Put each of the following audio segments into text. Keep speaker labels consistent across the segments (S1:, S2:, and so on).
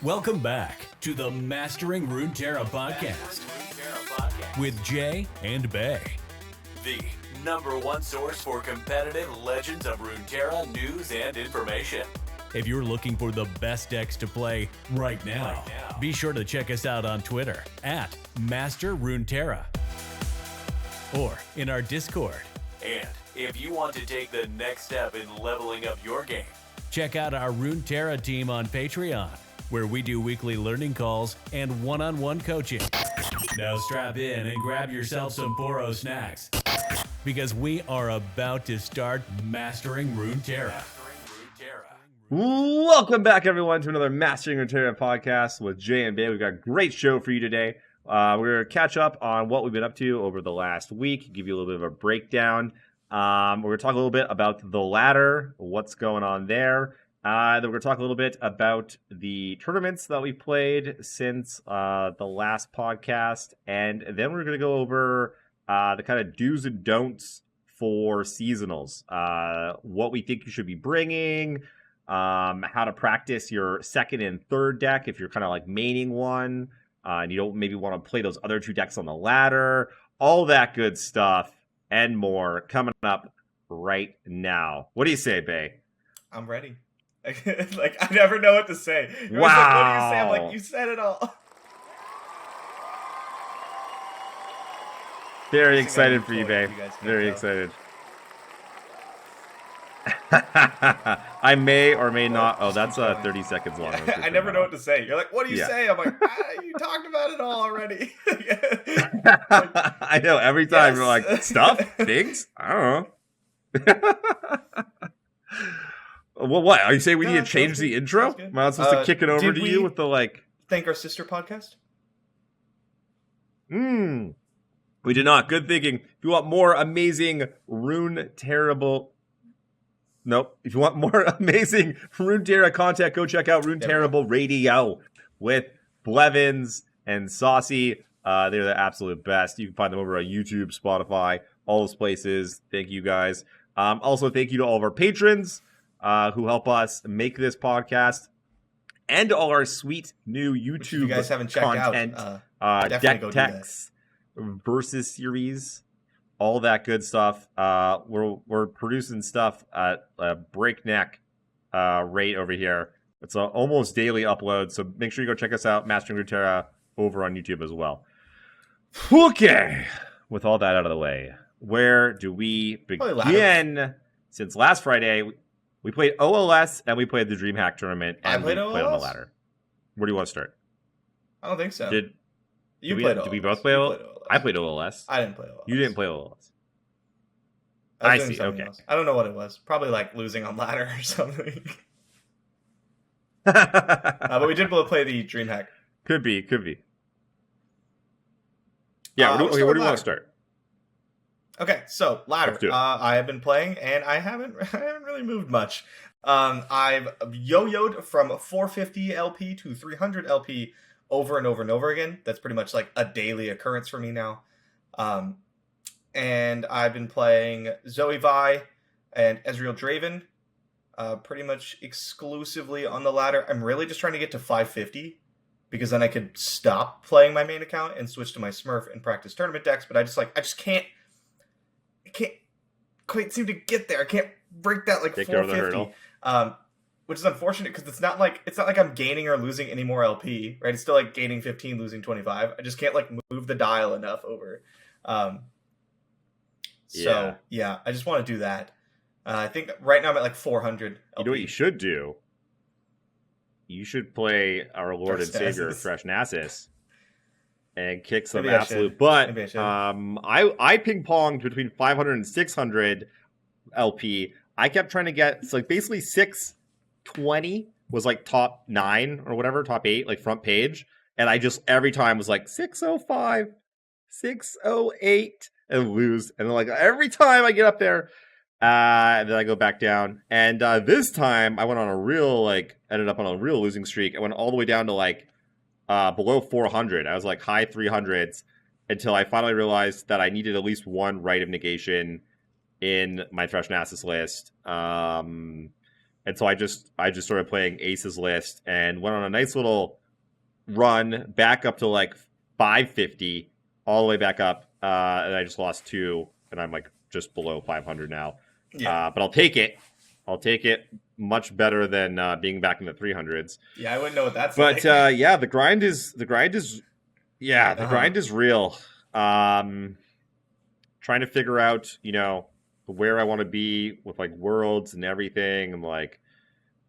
S1: Welcome back to the Mastering Runeterra podcast with Jay and Bay, the #1 source for competitive Legends of Runeterra news and information. If you're looking for the best decks to play right now, be sure to check us out on Twitter at Master Runeterra or in our Discord. And if you want to take the next step in leveling up your game, check out our Runeterra team on Patreon, where we do weekly learning calls and one-on-one coaching. Now strap in and grab yourself some Poro snacks, because we are about to start Mastering Runeterra.
S2: Welcome back, everyone, to another Mastering Runeterra podcast with Jay and Bay. We've got a great show for you today. We're going to catch up on what we've been up to over the last week, give you a little bit of a breakdown. We're going to talk a little bit about the ladder, what's going on there. Then we're going to talk a little bit about the tournaments that we played since the last podcast. And then we're going to go over the kind of do's and don'ts for seasonals. What we think you should be bringing, how to practice your second and third deck if you're kind of like maining one, and you don't maybe want to play those other two decks on the ladder. All that good stuff and more coming up right now. What do you say, Bay?
S3: I'm ready. Like, I never know what to say. You're
S2: wow.
S3: Like, what do you say? I'm like, you said it all.
S2: Very excited for you, Bay. Very excited. I may or may not. Oh, that's 30 seconds long.
S3: Yeah, I never know what to say. You're like, what do you say? I'm like, you talked about it all already.
S2: I know. Every time you're like, stuff? Things? I don't know. Well, what? Are you saying we need to change the intro? Am I not supposed to kick it over to you with the like...
S3: Thank our sister podcast?
S2: We did not. Good thinking. If you want more amazing Runeterra... Nope. If you want more amazing Runeterra content, go check out Runeterra Radio with Blevins and Saucy. They're the absolute best. You can find them over on YouTube, Spotify, all those places. Thank you, guys. Also, thank you to all of our patrons who help us make this podcast, and all our sweet new YouTube
S3: you guys haven't checked
S2: content, deck techs, versus series, all that good stuff. We're producing stuff at a breakneck rate over here. It's an almost daily upload, so make sure you go check us out, Mastering Runeterra, over on YouTube as well. Okay, with all that out of the way, where do we begin? Since last Friday, we played OLS and we played the Dreamhack tournament. And
S3: I played OLS?
S2: Played on the ladder. Where do you want to start?
S3: I don't think so.
S2: Did we both play OLS? I played OLS.
S3: I didn't play OLS.
S2: You didn't play OLS.
S3: I see. Okay. Else. I don't know what it was. Probably like losing on ladder or something. But we did both play the Dreamhack.
S2: Could be. Yeah. Where do you want to start?
S3: Okay, so ladder. I have been playing, and I haven't really moved much. I've yo-yoed from 450 LP to 300 LP over and over and over again. That's pretty much like a daily occurrence for me now. And I've been playing Zoe Vi and Ezreal Draven pretty much exclusively on the ladder. I'm really just trying to get to 550 because then I could stop playing my main account and switch to my Smurf and practice tournament decks. But I just can't quite seem to get there. I can't break that like 450. Which is unfortunate because it's not like I'm gaining or losing any more LP, right? It's still like gaining 15, losing 25. I just can't like move the dial enough over. So yeah, I just want to do that. I think right now I'm at like 400 LP.
S2: You know what you should do? You should play our Lord and Savior Fresh Nasus and kick some absolute butt. I ping-ponged between 500 and 600 LP. I kept trying to get, it's like basically 620 was like top 9 or whatever, top 8, like front page. And I just every time was like 605, 608 and lose. And then like every time I get up there, then I go back down. And this time I went on ended up on a real losing streak. I went all the way down to like below 400. I was like high 300s until I finally realized that I needed at least one Rite of Negation in my Thresh Nasus list. And so I just started playing Ace's list and went on a nice little run back up to like 550, all the way back up. And I just lost 2, and I'm like just below 500 now.
S3: Yeah.
S2: But I'll take it. I'll take it. Much better than being back in the 300s.
S3: Yeah, I wouldn't know what that's
S2: like. But yeah, the grind is real. Trying to figure out, where I want to be with like worlds and everything. I'm like,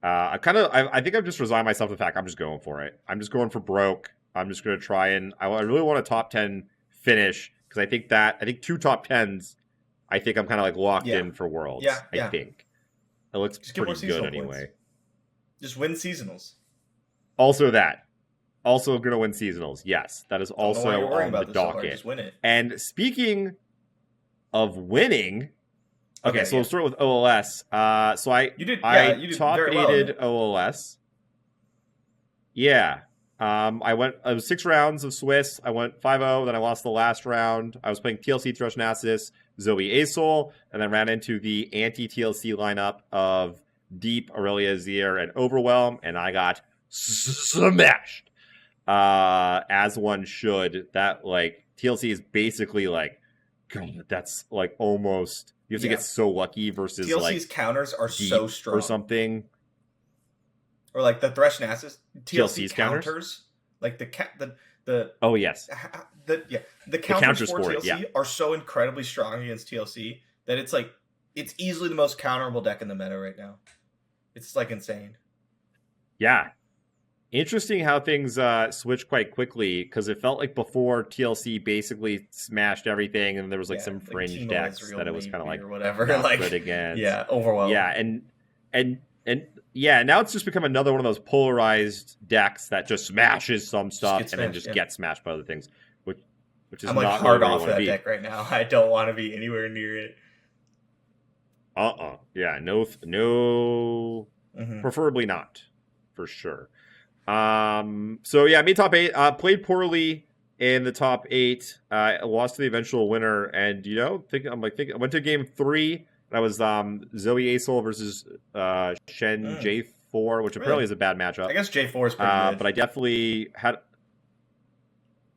S2: I think I've just resigned myself to the fact I'm just going for it. I'm just going for broke. I'm just going to try and I really want a top 10 finish because I think 2 top 10s. I think I'm kind of like locked in for worlds.
S3: Yeah,
S2: I think it looks pretty good anyway.
S3: Points. Just win seasonals.
S2: Also going to win seasonals. Yes, that is also on the docket.
S3: Just win it.
S2: And speaking of winning, so we'll start with OLS. So I top 8'd OLS. Yeah. I was 6 rounds of Swiss. I went 5-0, then I lost the last round. I was playing TLC Thrush Nasus, Zoe Asol, and then ran into the anti-TLC lineup of Deep, Aurelia Azir, and Overwhelm, and I got smashed. As one should. That, like, TLC is basically like, God, that's like almost, you have to get so lucky versus
S3: TLC's
S2: like
S3: counters are so strong.
S2: Or something.
S3: Or like the Thresh Nasus,
S2: TLC's counters?
S3: Like the
S2: oh yes.
S3: The counters for TLC are so incredibly strong against TLC that it's like it's easily the most counterable deck in the meta right now. It's like insane.
S2: Yeah. Interesting how things switch quite quickly because it felt like before TLC basically smashed everything and there was like some fringe decks that it was kind of like
S3: or whatever, like
S2: good against.
S3: Yeah, Overwhelm.
S2: Yeah, and yeah, now it's just become another one of those polarized decks that just smashes some stuff and then just gets smashed by other things, which is
S3: I'm like
S2: not
S3: hard
S2: really
S3: off that deck right now. I don't want to be anywhere near it.
S2: Yeah, no, preferably not, for sure. So yeah, made top 8. Played poorly in the top 8. Lost to the eventual winner, and I went to game 3. That was Zoe Asol versus Shen J4, which apparently is a bad matchup.
S3: I guess J4 is pretty good.
S2: But I definitely had.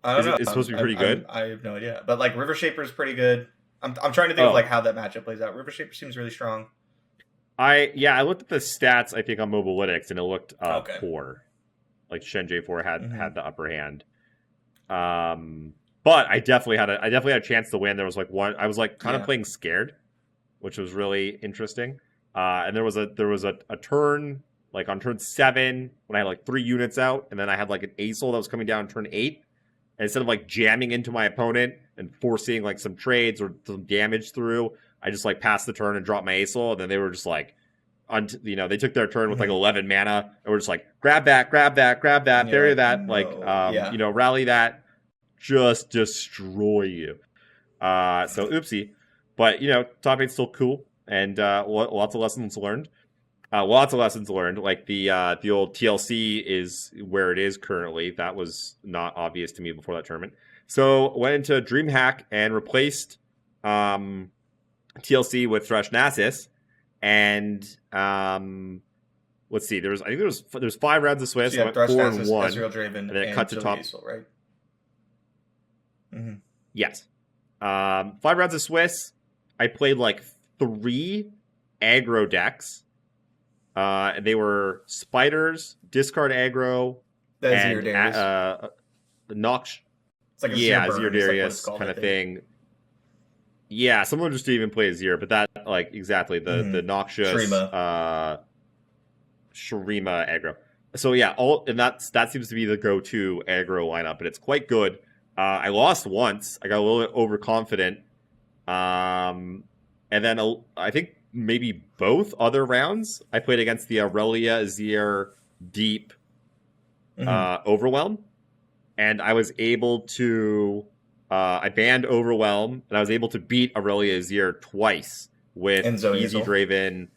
S3: I don't know.
S2: It's supposed to be pretty good.
S3: I have no idea, but like River Shaper is pretty good. I'm trying to think of like how that matchup plays out. River Shaper seems really strong.
S2: I looked at the stats. I think on Mobalytics, and it looked poor. Like Shen J4 had the upper hand. But I definitely had a chance to win. There was like one. I was like kind of playing scared, which was really interesting. And there was a turn like on turn 7 when I had like 3 units out, and then I had like an Asol that was coming down turn 8. And instead of like jamming into my opponent and forcing like some trades or some damage through, I just like passed the turn and dropped my Asol, and then they were just like, they took their turn with like 11 mana, and we're just like, grab that, bury that, rally that, just destroy you. So oopsie. But, top 8's still cool, and lots of lessons learned. Like the old TLC is where it is currently. That was not obvious to me before that tournament. So went into Dreamhack and replaced TLC with Thrush Nasus. And let's see, there's 5 rounds of Swiss.
S3: So
S2: I went 4 and 1,
S3: Ezreal Draven,
S2: and then it cut to top.
S3: Asol, right? Mm-hmm.
S2: Yes, 5 rounds of Swiss. I played like 3 aggro decks. They were spiders, discard aggro, and Nox.
S3: It's like a
S2: Azir Darius kind of thing. Yeah, some of them just didn't even play Azir, but that, like, exactly, the noxious Shurima aggro. So yeah, that seems to be the go-to aggro lineup, and it's quite good. I lost once. I got a little bit overconfident. And then I think maybe both other rounds, I played against the Aurelia Azir Deep Overwhelm, and I was able to... I banned Overwhelm, and I was able to beat Aurelia Azir twice with Easy Draven.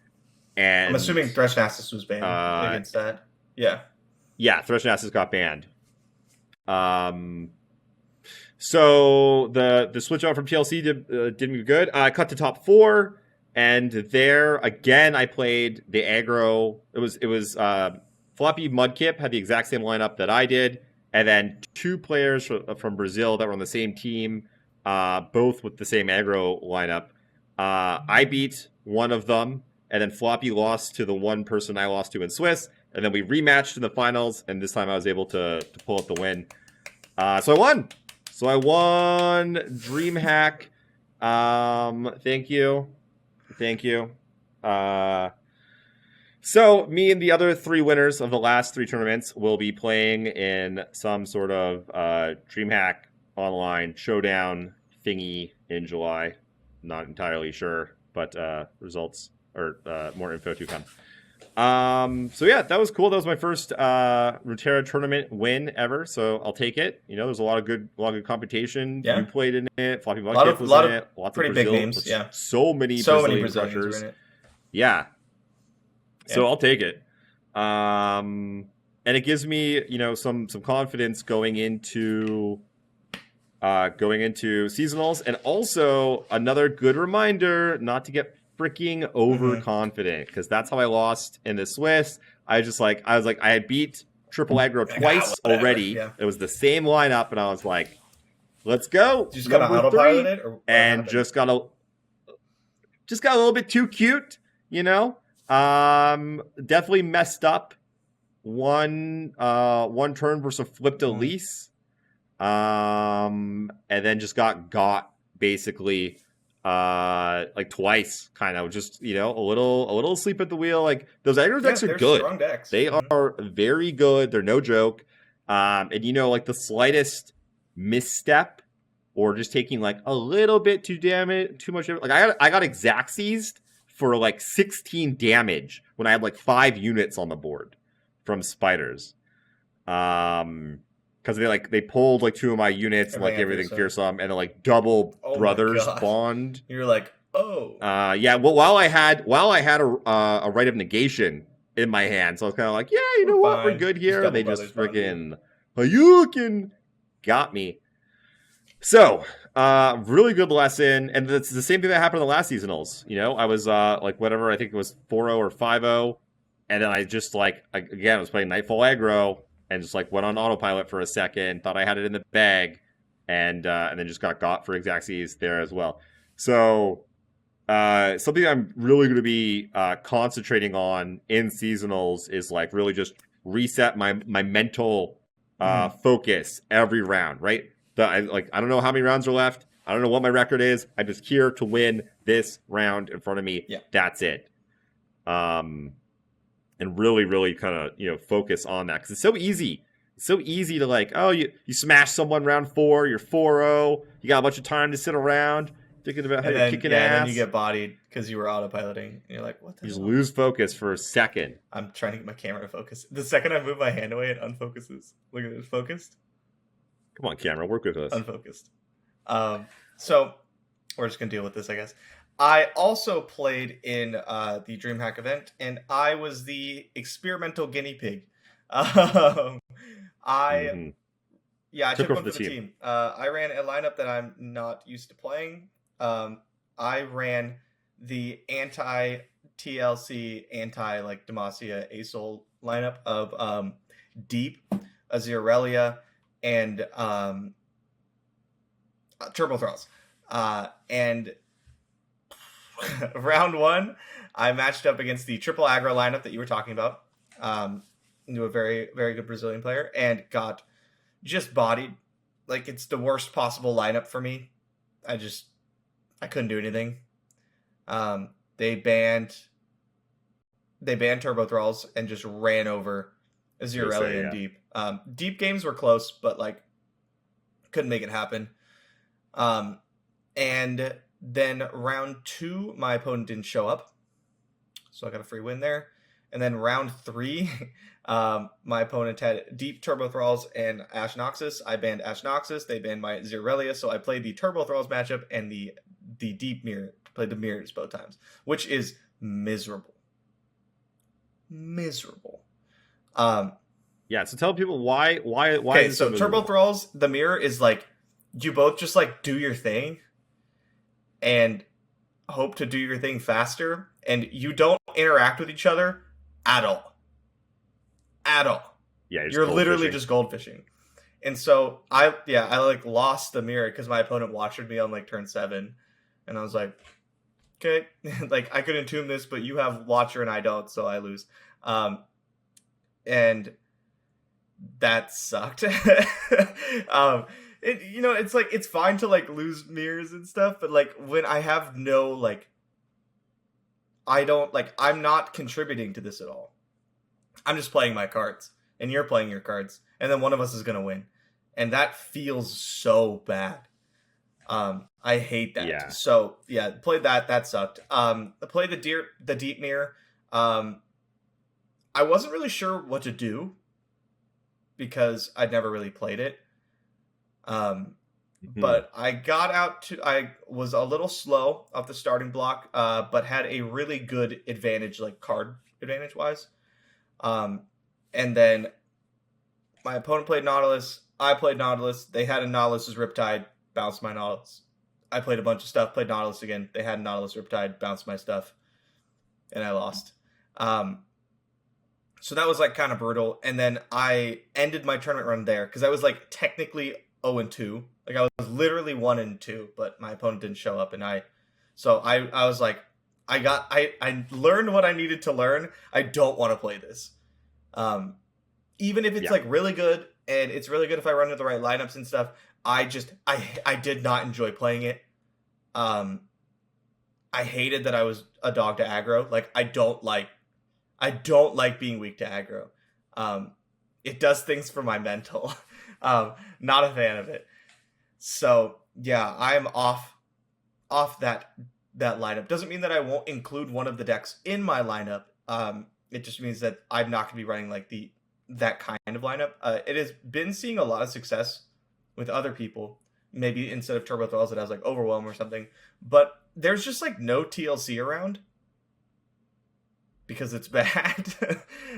S2: And
S3: I'm assuming Thresh Nasus was banned against that. Yeah.
S2: Yeah, Thresh Nasus got banned. So the switch out from TLC didn't do good. I cut to top 4. And there again, I played the aggro. It was Floppy Mudkip had the exact same lineup that I did, and then two players from Brazil that were on the same team, both with the same aggro lineup. I beat one of them, and then Floppy lost to the one person I lost to in Swiss, and then we rematched in the finals, and this time I was able to pull up the win. So I won. So I won Dreamhack. Thank you. So me and the other three winners of the last three tournaments will be playing in some sort of Dreamhack online showdown thingy in July. Not entirely sure, but results or more info to come. So yeah, that was cool. That was my first Runeterra tournament win ever, so I'll take it. You know, there's a lot of good competition.
S3: Yeah.
S2: You played in it. Floppy Mudkip was in it. Lots
S3: pretty
S2: of
S3: big
S2: Brazil,
S3: names. Yeah,
S2: so many
S3: Brazilians
S2: crushers.
S3: were in it.
S2: Yeah. So I'll take it. And it gives me, you know, some confidence going into seasonals, and also another good reminder not to get freaking overconfident, because that's how I lost in the Swiss. I was like I had beat triple aggro twice already. Yeah. It was the same lineup, and I was like, let's go.
S3: You just got to autopilot it,
S2: and just got a little bit too cute, you know. Definitely messed up one turn versus a flipped Elise. And then just got basically like twice, kind of just, you know, a little asleep at the wheel. Like, those aggro decks are good.
S3: Strong decks.
S2: They are very good. They're no joke. And you know, like the slightest misstep or just taking like a little bit too much damage. Like I got Xaxes for like 16 damage when I had like 5 units on the board from spiders. Because they pulled like 2 of my units and like everything fearsome, and then like double brothers bond.
S3: You're like, oh.
S2: Yeah. Well, while I had a Rite of Negation in my hand, so I was kind of like, yeah, you know what, we're good here. They just freaking Hayukin got me. So, really good lesson, and it's the same thing that happened in the last seasonals. You know, I was like whatever, I think it was 4-0 or 5-0, and then I just like again I was playing Nightfall aggro. And just like went on autopilot for a second, thought I had it in the bag, and then just got for Xaxes there as well. So something I'm really going to be concentrating on in seasonals is like really just reset my mental focus every round. Right? I don't know how many rounds are left. I don't know what my record is. I'm just here to win this round in front of me.
S3: Yeah.
S2: That's it. And really, really kind of, you know, focus on that. Because it's so easy. It's so easy to like, oh, you smash someone round 4, you're 4-0, you got a bunch of time to sit around thinking about how you're kicking ass.
S3: And then you get bodied because you were autopiloting. And you're like, what the hell?
S2: You just lose focus for a second.
S3: I'm trying to get my camera to focus. The second I move my hand away, it unfocuses. Look at it, it's focused.
S2: Come on, camera, work with us.
S3: Unfocused. So we're just going to deal with this, I guess. I also played in the Dreamhack event, and I was the experimental guinea pig. I took one for the team. I ran a lineup that I'm not used to playing. I ran the anti-TLC, like Demacia Asol lineup of Deep, Azirelia, and Turbo Thralls. And round 1, I matched up against the triple aggro lineup that you were talking about. Into a very, very good Brazilian player, and got just bodied. Like, it's the worst possible lineup for me. I couldn't do anything. They banned Turbo Thralls and just ran over Azirelia and Deep. Deep games were close, but like couldn't make it happen. And then round 2, my opponent didn't show up, so I got a free win there. And then round 3, my opponent had Deep, Turbo Thralls, and Ash Noxus. I banned Ash Noxus. They banned my Zirelia, so I played the Turbo Thralls matchup and the Deep mirror. Played the mirrors both times, which is miserable.
S2: Yeah, so tell people why.
S3: Okay, so Turbo Thralls, the mirror is like, you both just like do your thing, and hope to do your thing faster, and you don't interact with each other at all. At all.
S2: Yeah,
S3: you're literally just goldfishing. And so I like lost the mirror because my opponent watched me on like turn 7, and I was like, okay, like I could entomb this, but you have Watcher and I don't, so I lose. And that sucked. It's like it's fine to like lose mirrors and stuff, but like when I have no like, I'm not contributing to this at all. I'm just playing my cards, and you're playing your cards, and then one of us is gonna win, and that feels so bad. I hate that.
S2: Yeah.
S3: So yeah, played that. That sucked. I played the deep mirror. I wasn't really sure what to do because I'd never really played it. But I was a little slow off the starting block, but had a really good advantage, like card advantage wise. And then my opponent played Nautilus. I played Nautilus. They had a Nautilus's Riptide, bounced my Nautilus. I played a bunch of stuff, played Nautilus again. They had a Nautilus Riptide, bounced my stuff, and I lost. So that was like kind of brutal. And then I ended my tournament run there because I was like technically 0-2. Like I was literally 1-2, but my opponent didn't show up, and I was like, I learned what I needed to learn. I don't want to play this. Even if it's like really good, and it's really good if I run into the right lineups and stuff. I did not enjoy playing it. I hated that I was a dog to aggro. Like I don't like being weak to aggro. It does things for my mental. Not a fan of it. So yeah, I'm off that lineup. Doesn't mean that I won't include one of the decks in my lineup. It just means that I'm not going to be running like that kind of lineup. It has been seeing a lot of success with other people. Maybe instead of Turbo Thralls, it has like Overwhelm or something. But there's just like no TLC around because it's bad.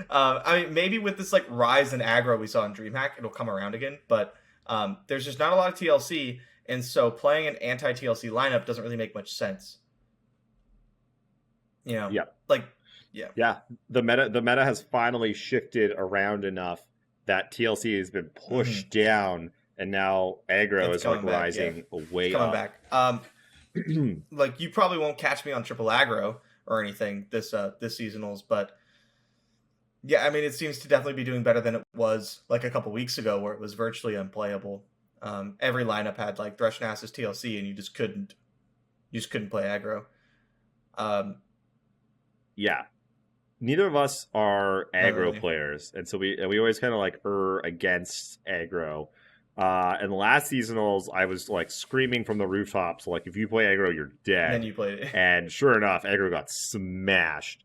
S3: I mean, maybe with this like rise in aggro we saw in Dreamhack, it'll come around again. But there's just not a lot of TLC, and so playing an anti-TLC lineup doesn't really make much sense. You know,
S2: yeah. The meta has finally shifted around enough that TLC has been pushed down, and now aggro is like rising way
S3: coming
S2: up.
S3: Back. Like you probably won't catch me on triple aggro or anything this seasonals, but yeah, I mean it seems to definitely be doing better than it was like a couple weeks ago, where it was virtually unplayable. Every lineup had like Threshnass's TLC, and you just couldn't play aggro.
S2: Yeah, neither of us are aggro players, and so we always kind of like against aggro. And the last seasonals, I was like screaming from the rooftops, like if you play aggro, you're dead.
S3: And then you played it,
S2: and sure enough, aggro got smashed.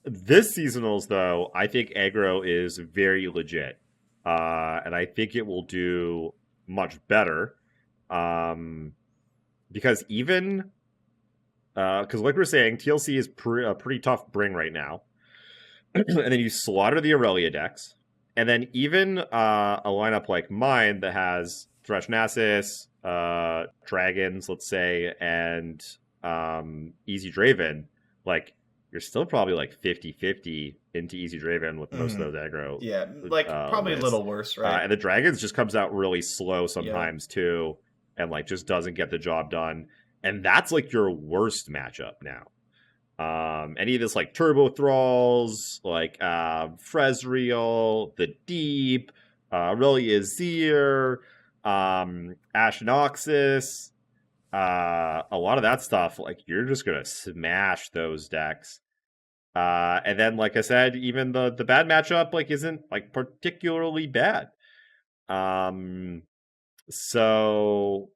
S2: This seasonals, though, I think aggro is very legit, and I think it will do much better, because even. Because like we're saying, TLC is a pretty tough bring right now. And then you slaughter the Aurelia decks. And then even a lineup like mine that has Threshnasus, Dragons, let's say, and Easy Draven, like, you're still probably like 50-50 into Easy Draven with most of those aggro.
S3: Yeah, like probably
S2: lists.
S3: A little worse, right?
S2: And the Dragons just comes out really slow sometimes too, and like just doesn't get the job done. And that's like your worst matchup now. Any of this like Turbo Thralls, like Frezreal, the Deep, Aurelia Azir, Ashenoxus, a lot of that stuff, like you're just gonna smash those decks. And then, like I said, even the bad matchup like isn't like particularly bad. So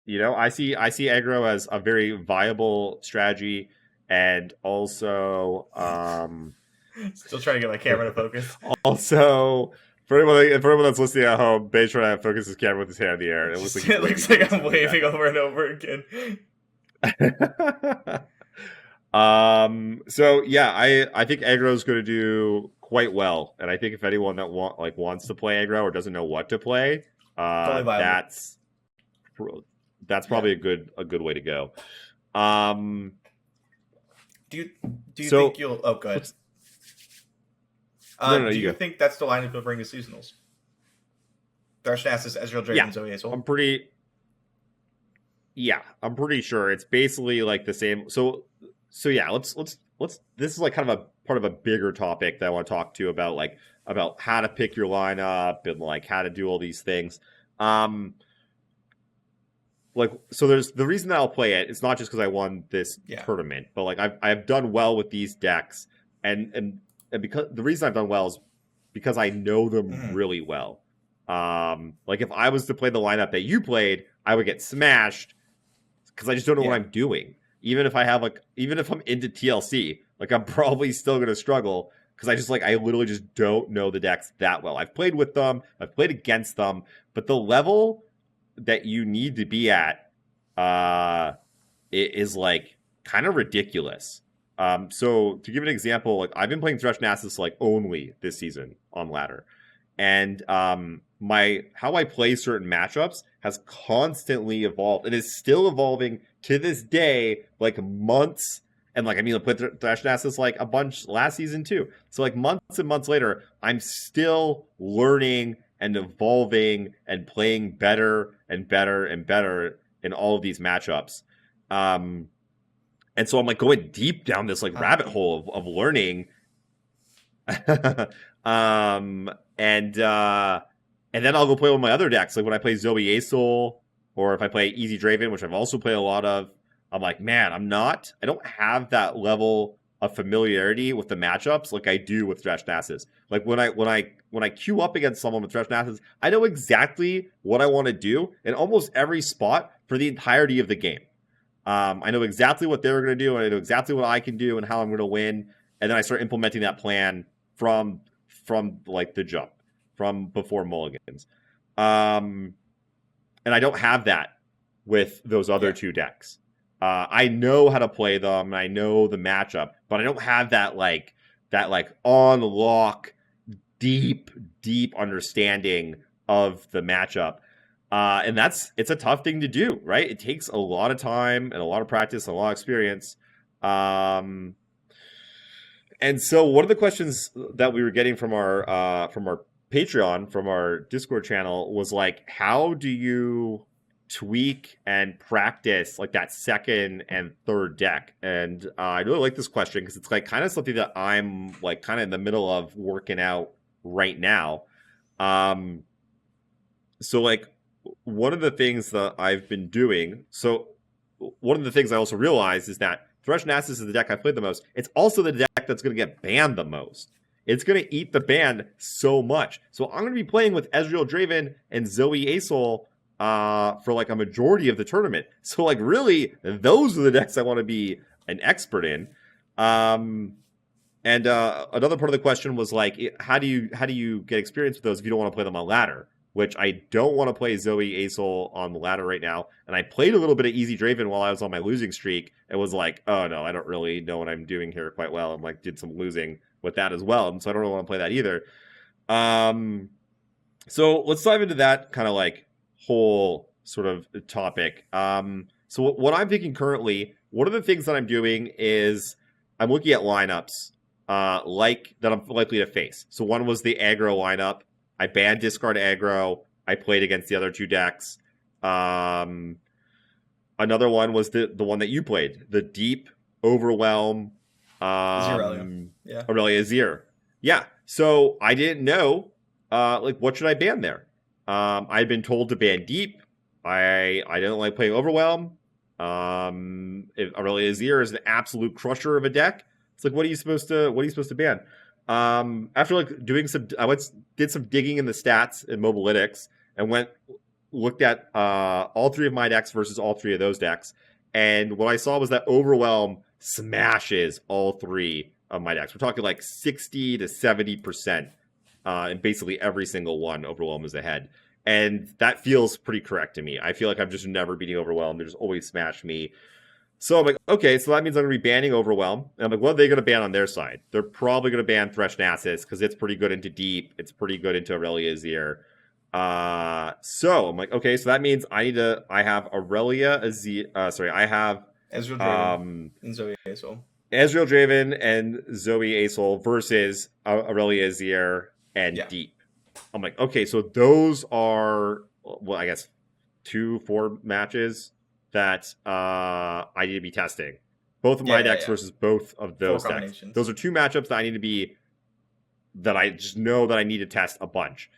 S2: you know, I see aggro as a very viable strategy, and also
S3: still trying to get my camera to focus.
S2: Also, for anyone that's listening at home, Bay's trying to focus his camera with his hand in the air. It looks like
S3: I'm waving over and over again.
S2: So yeah, I think aggro is going to do quite well, and I think if anyone that wants to play aggro or doesn't know what to play, that's that's probably a good way to go.
S3: Do you think you'll? Oh, go ahead.
S2: No,
S3: do you think that's the lineup you'll bring to seasonals? Thresh Nasus, Ezreal Draven, Zoe Azul?
S2: I'm pretty sure it's basically like the same. So yeah, let's this is like kind of a part of a bigger topic that I want to talk to you about, like about how to pick your lineup and like how to do all these things. Like, so there's the reason that I'll play it. It's not just because I won this tournament, but like I've done well with these decks, and because the reason I've done well is because I know them really well. Like if I was to play the lineup that you played, I would get smashed because I just don't know what I'm doing. Even if I'm into TLC, like I'm probably still gonna struggle because I literally just don't know the decks that well. I've played with them, I've played against them, but the level that you need to be at it is like kind of ridiculous. So to give an example, like I've been playing Thresh Nasus like only this season on ladder, and how I play certain matchups has constantly evolved and is still evolving to this day, like months. And like, I mean, I played Thresh Nasus like a bunch last season too. So like months and months later, I'm still learning and evolving and playing better and better and better in all of these matchups. And so I'm like going deep down this like rabbit hole of learning. And then I'll go play with my other decks. Like when I play Zoe Azul, or if I play Easy Draven, which I've also played a lot of, I'm like, man, I don't have that level of familiarity with the matchups like I do with Thresh Nasus. Like when I queue up against someone with Thresh Nasus, I know exactly what I want to do in almost every spot for the entirety of the game. I know exactly what they're going to do, and I know exactly what I can do and how I'm going to win. And then I start implementing that plan from like the jump, from before mulligans. And I don't have that with those other two decks. I know how to play them, and I know the matchup, but I don't have that on lock, deep understanding of the matchup. And it's a tough thing to do, right? It takes a lot of time and a lot of practice and a lot of experience. And so one of the questions that we were getting from our Patreon, from our Discord channel, was like, how do you tweak and practice like that second and third deck? And I really like this question because it's like kind of something that I'm like kind of in the middle of working out right now. So like one of the things that I've been doing, so one of the things I also realized is that Thresh Nasus is the deck I played the most. It's also the deck that's going to get banned the most. It's going to eat the ban so much. So I'm going to be playing with Ezreal Draven and Zoe Azul for like a majority of the tournament. So like really, those are the decks I want to be an expert in. And another part of the question was like, how do you get experience with those if you don't want to play them on ladder? Which I don't want to play Zoe Azul on the ladder right now. And I played a little bit of Easy Draven while I was on my losing streak. It was like, oh no, I don't really know what I'm doing here quite well. And like did some losing with that as well. And so I don't really want to play that either. So let's dive into that kind of like whole sort of topic. So what I'm thinking currently, one of the things that I'm doing is I'm looking at lineups like that I'm likely to face. So one was the aggro lineup. I banned discard aggro. I played against the other two decks. Another one was the one that you played, the deep overwhelm.
S3: Aurelia
S2: Azir. Yeah. So I didn't know, like, what should I ban there? I'd been told to ban deep. I didn't like playing overwhelm. If Aurelia Azir is an absolute crusher of a deck, it's like, what are you supposed to ban? After like did some digging in the stats in Mobalytics and looked at all three of my decks versus all three of those decks, and what I saw was that overwhelm smashes all three of my decks. We're talking like 60 to 70%, and basically every single one overwhelm is ahead, and that feels pretty correct to me. I feel like I'm just never beating overwhelm. They just always smash me. So I'm like, okay, so that means I'm going to be banning Overwhelm. And I'm like, what are they going to ban on their side? They're probably going to ban Thresh Nasus because it's pretty good into deep. It's pretty good into Aurelia Azir. So I'm like, okay, so that means I have Aurelia, I have
S3: Ezreal Draven and Zoe Azel.
S2: Ezreal Draven and Zoe Azel versus Aurelia Azir and Deep. I'm like, okay, so those are, well, I guess 4 matches that I need to be testing. Both of my decks versus both of those decks. Those are 2 matchups that I need to be, that I just know that I need to test a bunch.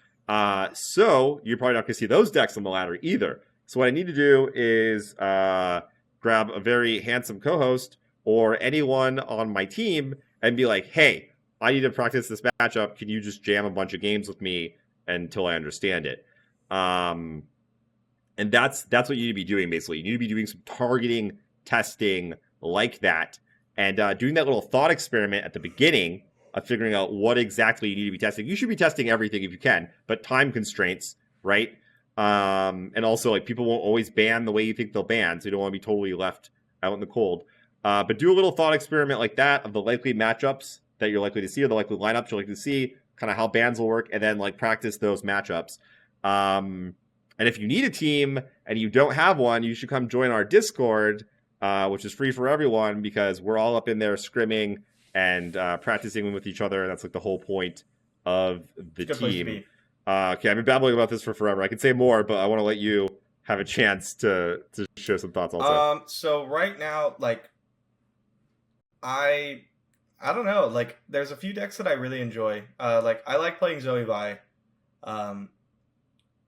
S2: So you're probably not going to see those decks on the ladder either. So what I need to do is grab a very handsome co-host or anyone on my team and be like, hey, I need to practice this matchup. Can you just jam a bunch of games with me until I understand it? And that's what you need to be doing, basically. You need to be doing some targeting testing like that and doing that little thought experiment at the beginning of figuring out what exactly you need to be testing. You should be testing everything if you can, but time constraints, right? And also, like, people won't always ban the way you think they'll ban, so you don't want to be totally left out in the cold. But do a little thought experiment like that of the likely matchups that you're likely to see, or the likely lineups you're likely to see, kind of how bans will work, and then like practice those matchups. And if you need a team and you don't have one, you should come join our Discord, which is free for everyone because we're all up in there scrimming and practicing with each other. And that's like the whole point of the team. Okay, I've been babbling about this for forever. I could say more, but I want to let you have a chance to share some thoughts also.
S3: So right now, like, I don't know. Like, there's a few decks that I really enjoy. Like, I like playing Zoe Vi.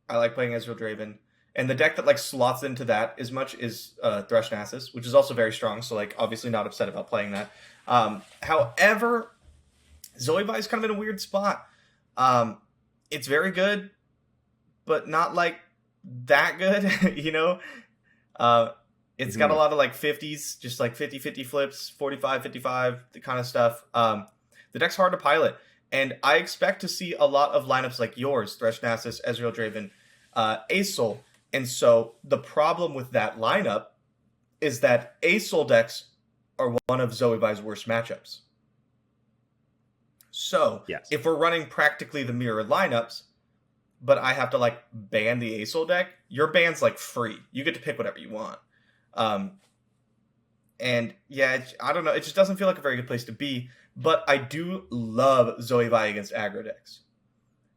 S3: I like playing Ezreal Draven. And the deck that, like, slots into that as much is Thresh Nasus, which is also very strong. So, like, obviously not upset about playing that. However, Zoe Vi is kind of in a weird spot. It's very good, but not, like, that good, you know? It's got a lot of, like, 50s, just, like, 50-50 flips, 45-55, the kind of stuff. The deck's hard to pilot. And I expect to see a lot of lineups like yours, Thresh Nasus, Ezreal Draven, Aesol. And so the problem with that lineup is that Aesol decks are one of Zoe Vi's worst matchups. So if we're running practically the mirror lineups, but I have to, like, ban the Aesol deck, your ban's, like, free. You get to pick whatever you want. And yeah, I don't know. It just doesn't feel like a very good place to be. But I do love Zoe Vi against aggro decks.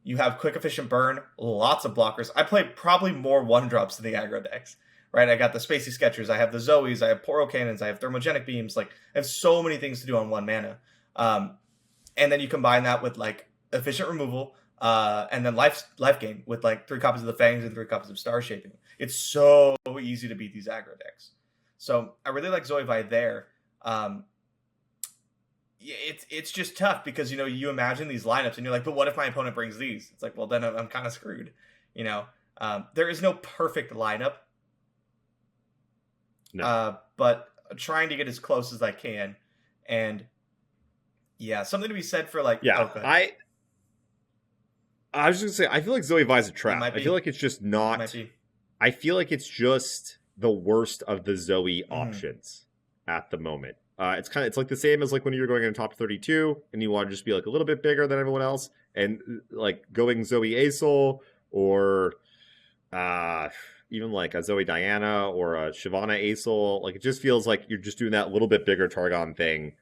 S3: You have quick, efficient burn, lots of blockers. I played probably more 1-drops than the aggro decks, right? I got the Spacey Sketchers, I have the Zoes, I have Poro Cannons, I have Thermogenic Beams. Like, I have so many things to do on 1 mana. And then you combine that with, like, efficient removal, and then life gain with, like, 3 copies of the Fangs and 3 copies of Star Shaping. It's so easy to beat these aggro decks. So I really like Zoe Vi there. It's just tough because, you know, you imagine these lineups and you're like, but what if my opponent brings these? It's like, well, then I'm kind of screwed. You know, there is no perfect lineup. No. But trying to get as close as I can. And yeah, something to be said for, like,
S2: I was just gonna say, I feel like Zoe Vi's a trap. I feel like it's just not. I feel like it's just the worst of the Zoe options at the moment. It's like the same as, like, when you're going in top 32 and you want to just be, like, a little bit bigger than everyone else, and, like, going Zoe Aesol or even like a Zoe Diana or a Shyvana Aesol. Like, it just feels like you're just doing that little bit bigger Targon thing.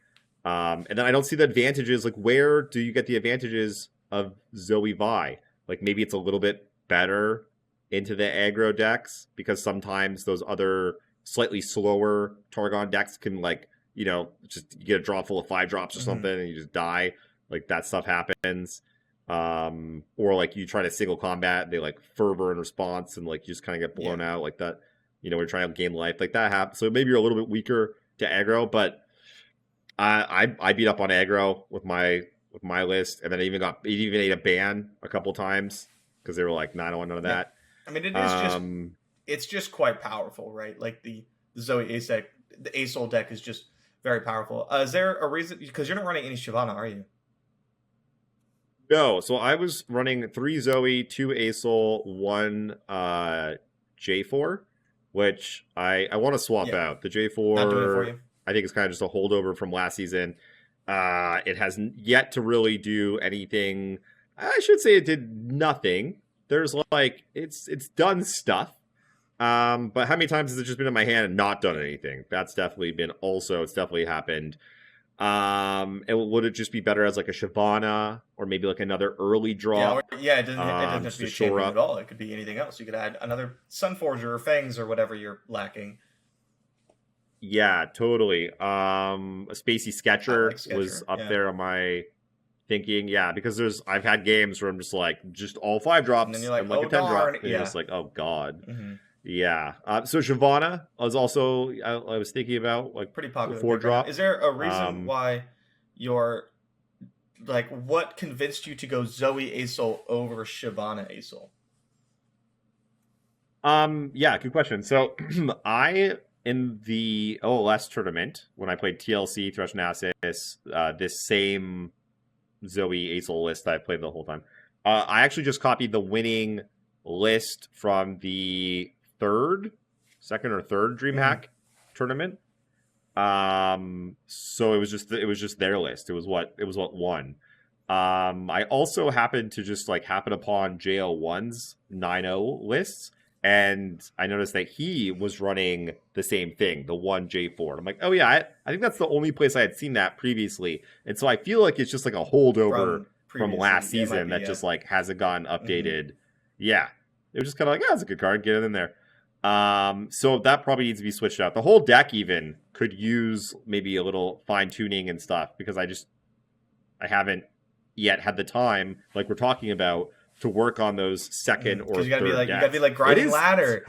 S2: And then I don't see the advantages. Like, where do you get the advantages of Zoe Vi? Like, maybe it's a little bit better into the aggro decks because sometimes those other slightly slower Targon decks can, like, you know, just get a draw full of 5-drops or something and you just die. Like, that stuff happens. Or, like, you try to single combat, they, like, fervor in response and, like, you just kind of get blown out like that. You know, we're trying to gain life. Like, that happens. So maybe you're a little bit weaker to aggro, but I beat up on aggro with my list, and then I even ate a ban a couple times because they were like, "No, I don't want none of that."
S3: I mean, it is it's just quite powerful, right? Like the Zoe Ace deck, the Aesol deck is just very powerful. Is there a reason? Because you're not running any Shyvana, are you?
S2: No. So I was running 3 Zoe, 2 Aesol, 1 J4, which I want to swap out. The J4,
S3: not doing it for you.
S2: I think it's kind of just a holdover from last season. It has yet to really do anything. I should say it did nothing there's like it's done stuff. But how many times has it just been in my hand and not done anything? That's definitely been also, it's definitely happened. And would it just be better as like a Shyvana or maybe like another early draw?
S3: It doesn't have to be a champion
S2: up.
S3: at all. It could be anything else. You could add another Sunforger or Fangs or whatever you're lacking.
S2: Yeah, totally. A Spacey Sketcher,
S3: Sketcher
S2: was up there on my thinking. Yeah, because I've had games where I'm just like, just all 5 drops and then you're like, a 10 drop. And you're just like, oh god.
S3: Mm-hmm.
S2: Yeah. So Shyvana was also, I was thinking about like
S3: pretty popular
S2: 4 drop.
S3: Right. Is there a reason why you're like, what convinced you to go Zoe Aesol over Shyvana Aesol?
S2: Yeah, good question. So in the OLS tournament, when I played TLC Thresh Nasus, this same Zoe Aesol list that I played the whole time, I actually just copied the winning list from the second or third Dreamhack tournament. So it was just their list. It was what won. I also happened to just happen upon JL1's 9-0 lists, and I noticed that he was running the same thing, the 1J4. I'm like, oh yeah, I think that's the only place I had seen that previously, and so I feel like it's just like a holdover from last season that just hasn't gotten updated. Mm-hmm. Yeah, it was just kind of like, it's a good card, get it in there. So that probably needs to be switched out. The whole deck even could use maybe a little fine tuning and stuff, because I haven't yet had the time, like we're talking about, to work on those second or third
S3: you gotta be
S2: decks.
S3: You gotta be like grinding ladder,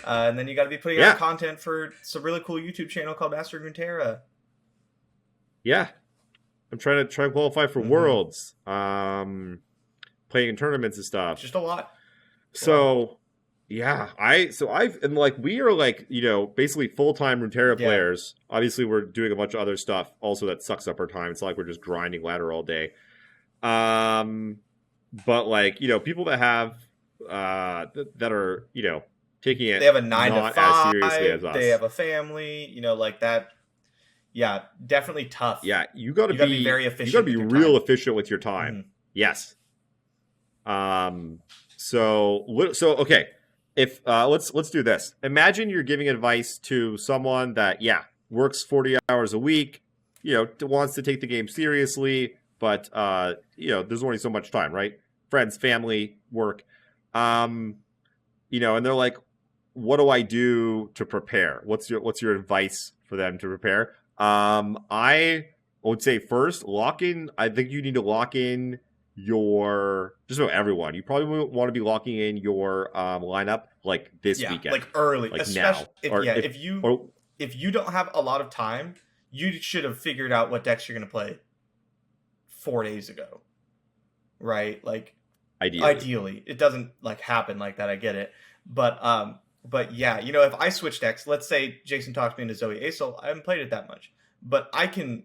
S3: and then you gotta be putting out content for some really cool YouTube channel called Mastering Runeterra.
S2: Yeah, I'm trying to qualify for Worlds, playing in tournaments and stuff.
S3: It's just a lot.
S2: So yeah, we are basically full-time Runeterra players. Obviously, we're doing a bunch of other stuff also that sucks up our time. It's not like we're just grinding ladder all day. But people that have that are taking it,
S3: they have a 9 to 5,
S2: as seriously as us.
S3: They have a family, like that. Yeah, definitely tough.
S2: Yeah, you got to be
S3: very efficient.
S2: You got to be real efficient with your time. Mm-hmm. Yes. So okay. If let's do this. Imagine you're giving advice to someone that works 40 hours a week, wants to take the game seriously, but there's only so much time, right? Friends, family, work. And they're like, what do I do to prepare? What's your advice for them to prepare? I would say first, I think you need to lock in just about everyone. You probably want to be locking in your lineup this weekend, like early, now.
S3: If you don't have a lot of time, you should have figured out what decks you're going to play 4 days ago, right? Ideally, it doesn't happen like that. I get it, but yeah, if I switch decks, let's say Jason talks me into Zoe Aesol, I haven't played it that much, but I can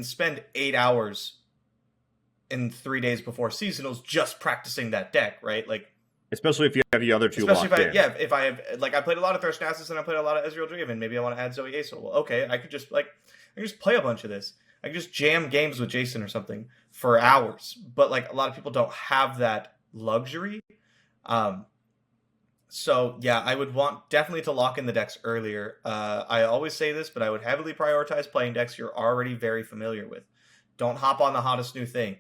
S3: spend 8 hours in 3 days before seasonals just practicing that deck, right?
S2: Especially if you have the other two locked in.
S3: Yeah, if I have I played a lot of Thresh Nasus and I played a lot of Ezreal Draven, maybe I want to add Zoe Aesol. Well, okay, I could just play a bunch of this. I can just jam games with Jason or something for hours. But a lot of people don't have that luxury. So yeah, I would want definitely to lock in the decks earlier. I always say this, but I would heavily prioritize playing decks you're already very familiar with. Don't hop on the hottest new thing.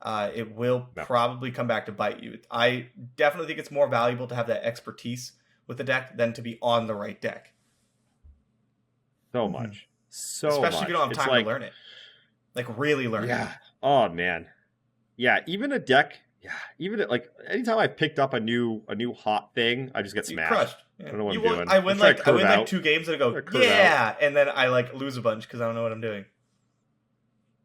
S3: It will probably come back to bite you. I definitely think it's more valuable to have that expertise with the deck than to be on the right deck.
S2: So much. So
S3: especially
S2: much.
S3: if you don't have time to learn it. Really learn it.
S2: Yeah. Oh man. Yeah, even a deck. Yeah, even anytime I picked up a new hot thing, I just get smashed.
S3: Crushed. Yeah.
S2: I don't know what I'm doing.
S3: I win 2 games and I go, and then I lose a bunch because I don't know what I'm doing.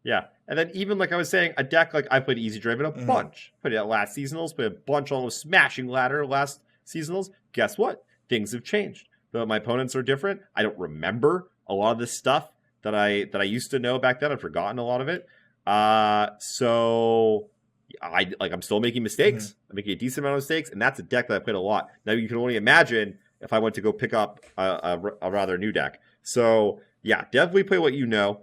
S2: Yeah, and then even I was saying, a deck I played Easy Draven a bunch. Played it at last seasonals. Played a bunch on the smashing ladder last seasonals. Guess what? Things have changed. My opponents are different. I don't remember a lot of this stuff that I used to know back then. I've forgotten a lot of it. So I'm still making mistakes. I'm making a decent amount of mistakes, and that's a deck that I played a lot. Now you can only imagine if I went to go pick up a rather new deck. So yeah, definitely play what you know.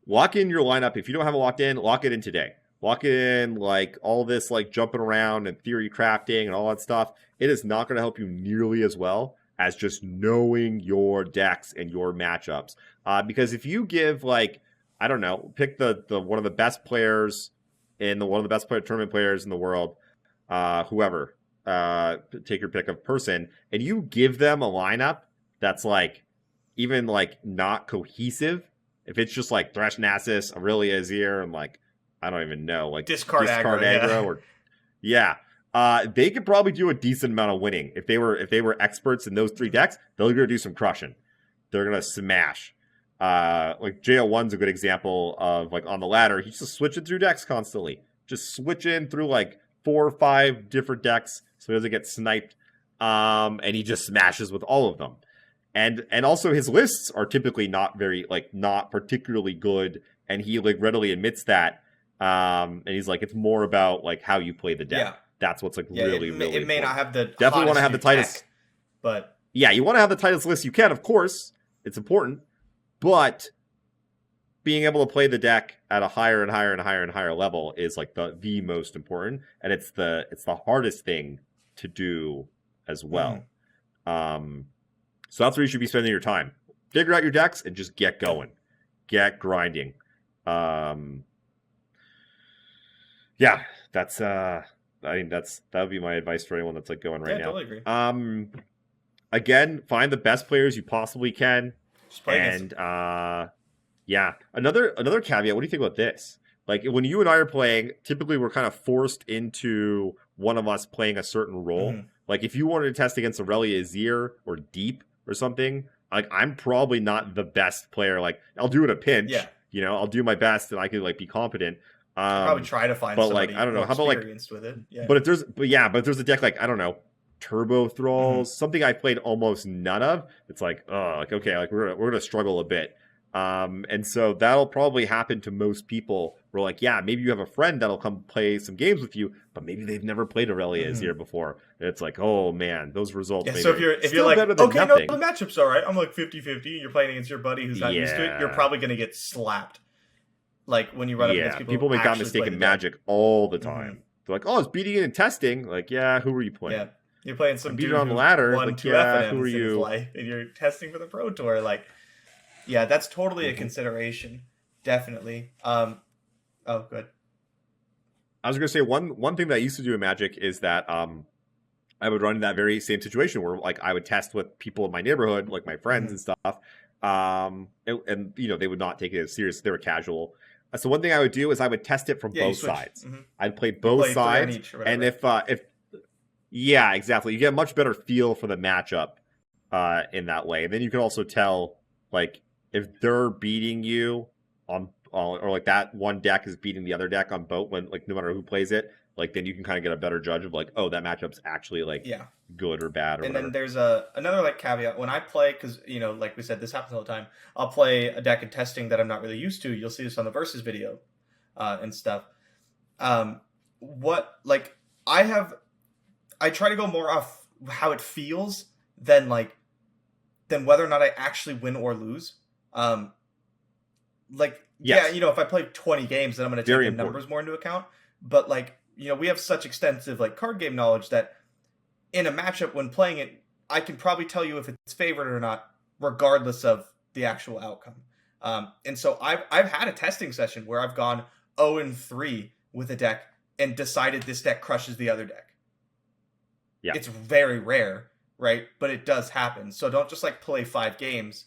S2: Lock in your lineup. If you don't have it locked in, lock it in today. lock in like all this like jumping around and theory crafting and all that stuff. It is not going to help you nearly as well as just knowing your decks and your matchups. Because if you give like, I don't know, pick the one of the best players one of the best tournament players in the world, whoever, take your pick of person, and you give them a lineup that's like even like not cohesive. If it's just like Thresh Nasus, Aurelia Azir, and like I don't even know, like
S3: discard aggro,
S2: or they could probably do a decent amount of winning if they were experts in those three decks. They're gonna do some crushing. They're gonna smash. Like JL1's a good example of like on the ladder, he's just switching through decks constantly, just switching through like 4 or 5 different decks so he doesn't get sniped. And he just smashes with all of them. And also his lists are typically not particularly good, and he like readily admits that. And he's like, it's more about like how you play the deck. Yeah. That's what's like really
S3: it may
S2: important.
S3: not have the
S2: definitely want to have the tightest
S3: tech, but
S2: yeah, you want to have the tightest list you can, of course. It's important. But being able to play the deck at a higher and higher and higher and higher level is like the most important, and it's the hardest thing to do as well. So that's where you should be spending your time. Figure out your decks and just get going, get grinding. Yeah, that's I think that would be my advice for anyone that's like going right now.
S3: Totally agree.
S2: Again, find the best players you possibly can. And yeah, another caveat. What do you think about this? Like when you and I are playing, typically we're kind of forced into one of us playing a certain role. Like if you wanted to test against Aurelia Azir or Deep or something, like I'm probably not the best player. Like I'll do it a pinch.
S3: Yeah.
S2: You know, I'll do my best and I can like be competent.
S3: Probably try to find somebody I don't know, how about like with it. Yeah.
S2: But if there's a deck like I don't know, Turbo Thralls, something I played almost none of. It's like, oh, like okay, like we're gonna struggle a bit. And so that'll probably happen to most people. We're like, yeah, maybe you have a friend that'll come play some games with you, but maybe they've never played Aurelia Azir before. And it's like, oh man, those results.
S3: Yeah, so if you're like, okay, no, the matchup's all right. I'm like 50-50. You're playing against your buddy who's not used to it. You're probably gonna get slapped. Like when you run up against people
S2: make that mistake in Magic all the time. They're like, oh, it's beating it in testing. Like, yeah, who were you playing?
S3: Yeah. You're playing some dude
S2: on the ladder.
S3: Won
S2: like,
S3: 2
S2: yeah, who are
S3: in
S2: you?
S3: His life, and you're testing for the Pro Tour. Like, yeah, that's totally a consideration. Definitely. Oh, good.
S2: I was gonna say one thing that I used to do in Magic is that I would run in that very same situation where like I would test with people in my neighborhood, like my friends and stuff. And you know they would not take it as serious. They were casual. So one thing I would do is I would test it from both sides. I'd play both sides, and if yeah, exactly. You get a much better feel for the matchup in that way. And then you can also tell, like, if they're beating you or like that one deck is beating the other deck on both, when like no matter who plays it, like then you can kind of get a better judge of like, oh, that matchup's actually like good or bad or
S3: and
S2: whatever.
S3: Then there's another like caveat when I play, because you know, like we said, this happens all the time. I'll play a deck in testing that I'm not really used to. You'll see this on the versus video and stuff. What like I try to go more off how it feels than whether or not I actually win or lose. Yeah, you know, if I play 20 games, then I'm going to take the numbers more into account. But like, you know, we have such extensive like card game knowledge that in a matchup when playing it, I can probably tell you if it's favored or not, regardless of the actual outcome. And so I've had a testing session where I've gone 0-3 with a deck and decided this deck crushes the other deck. Yeah. It's very rare, right? But it does happen. So don't just like play 5 games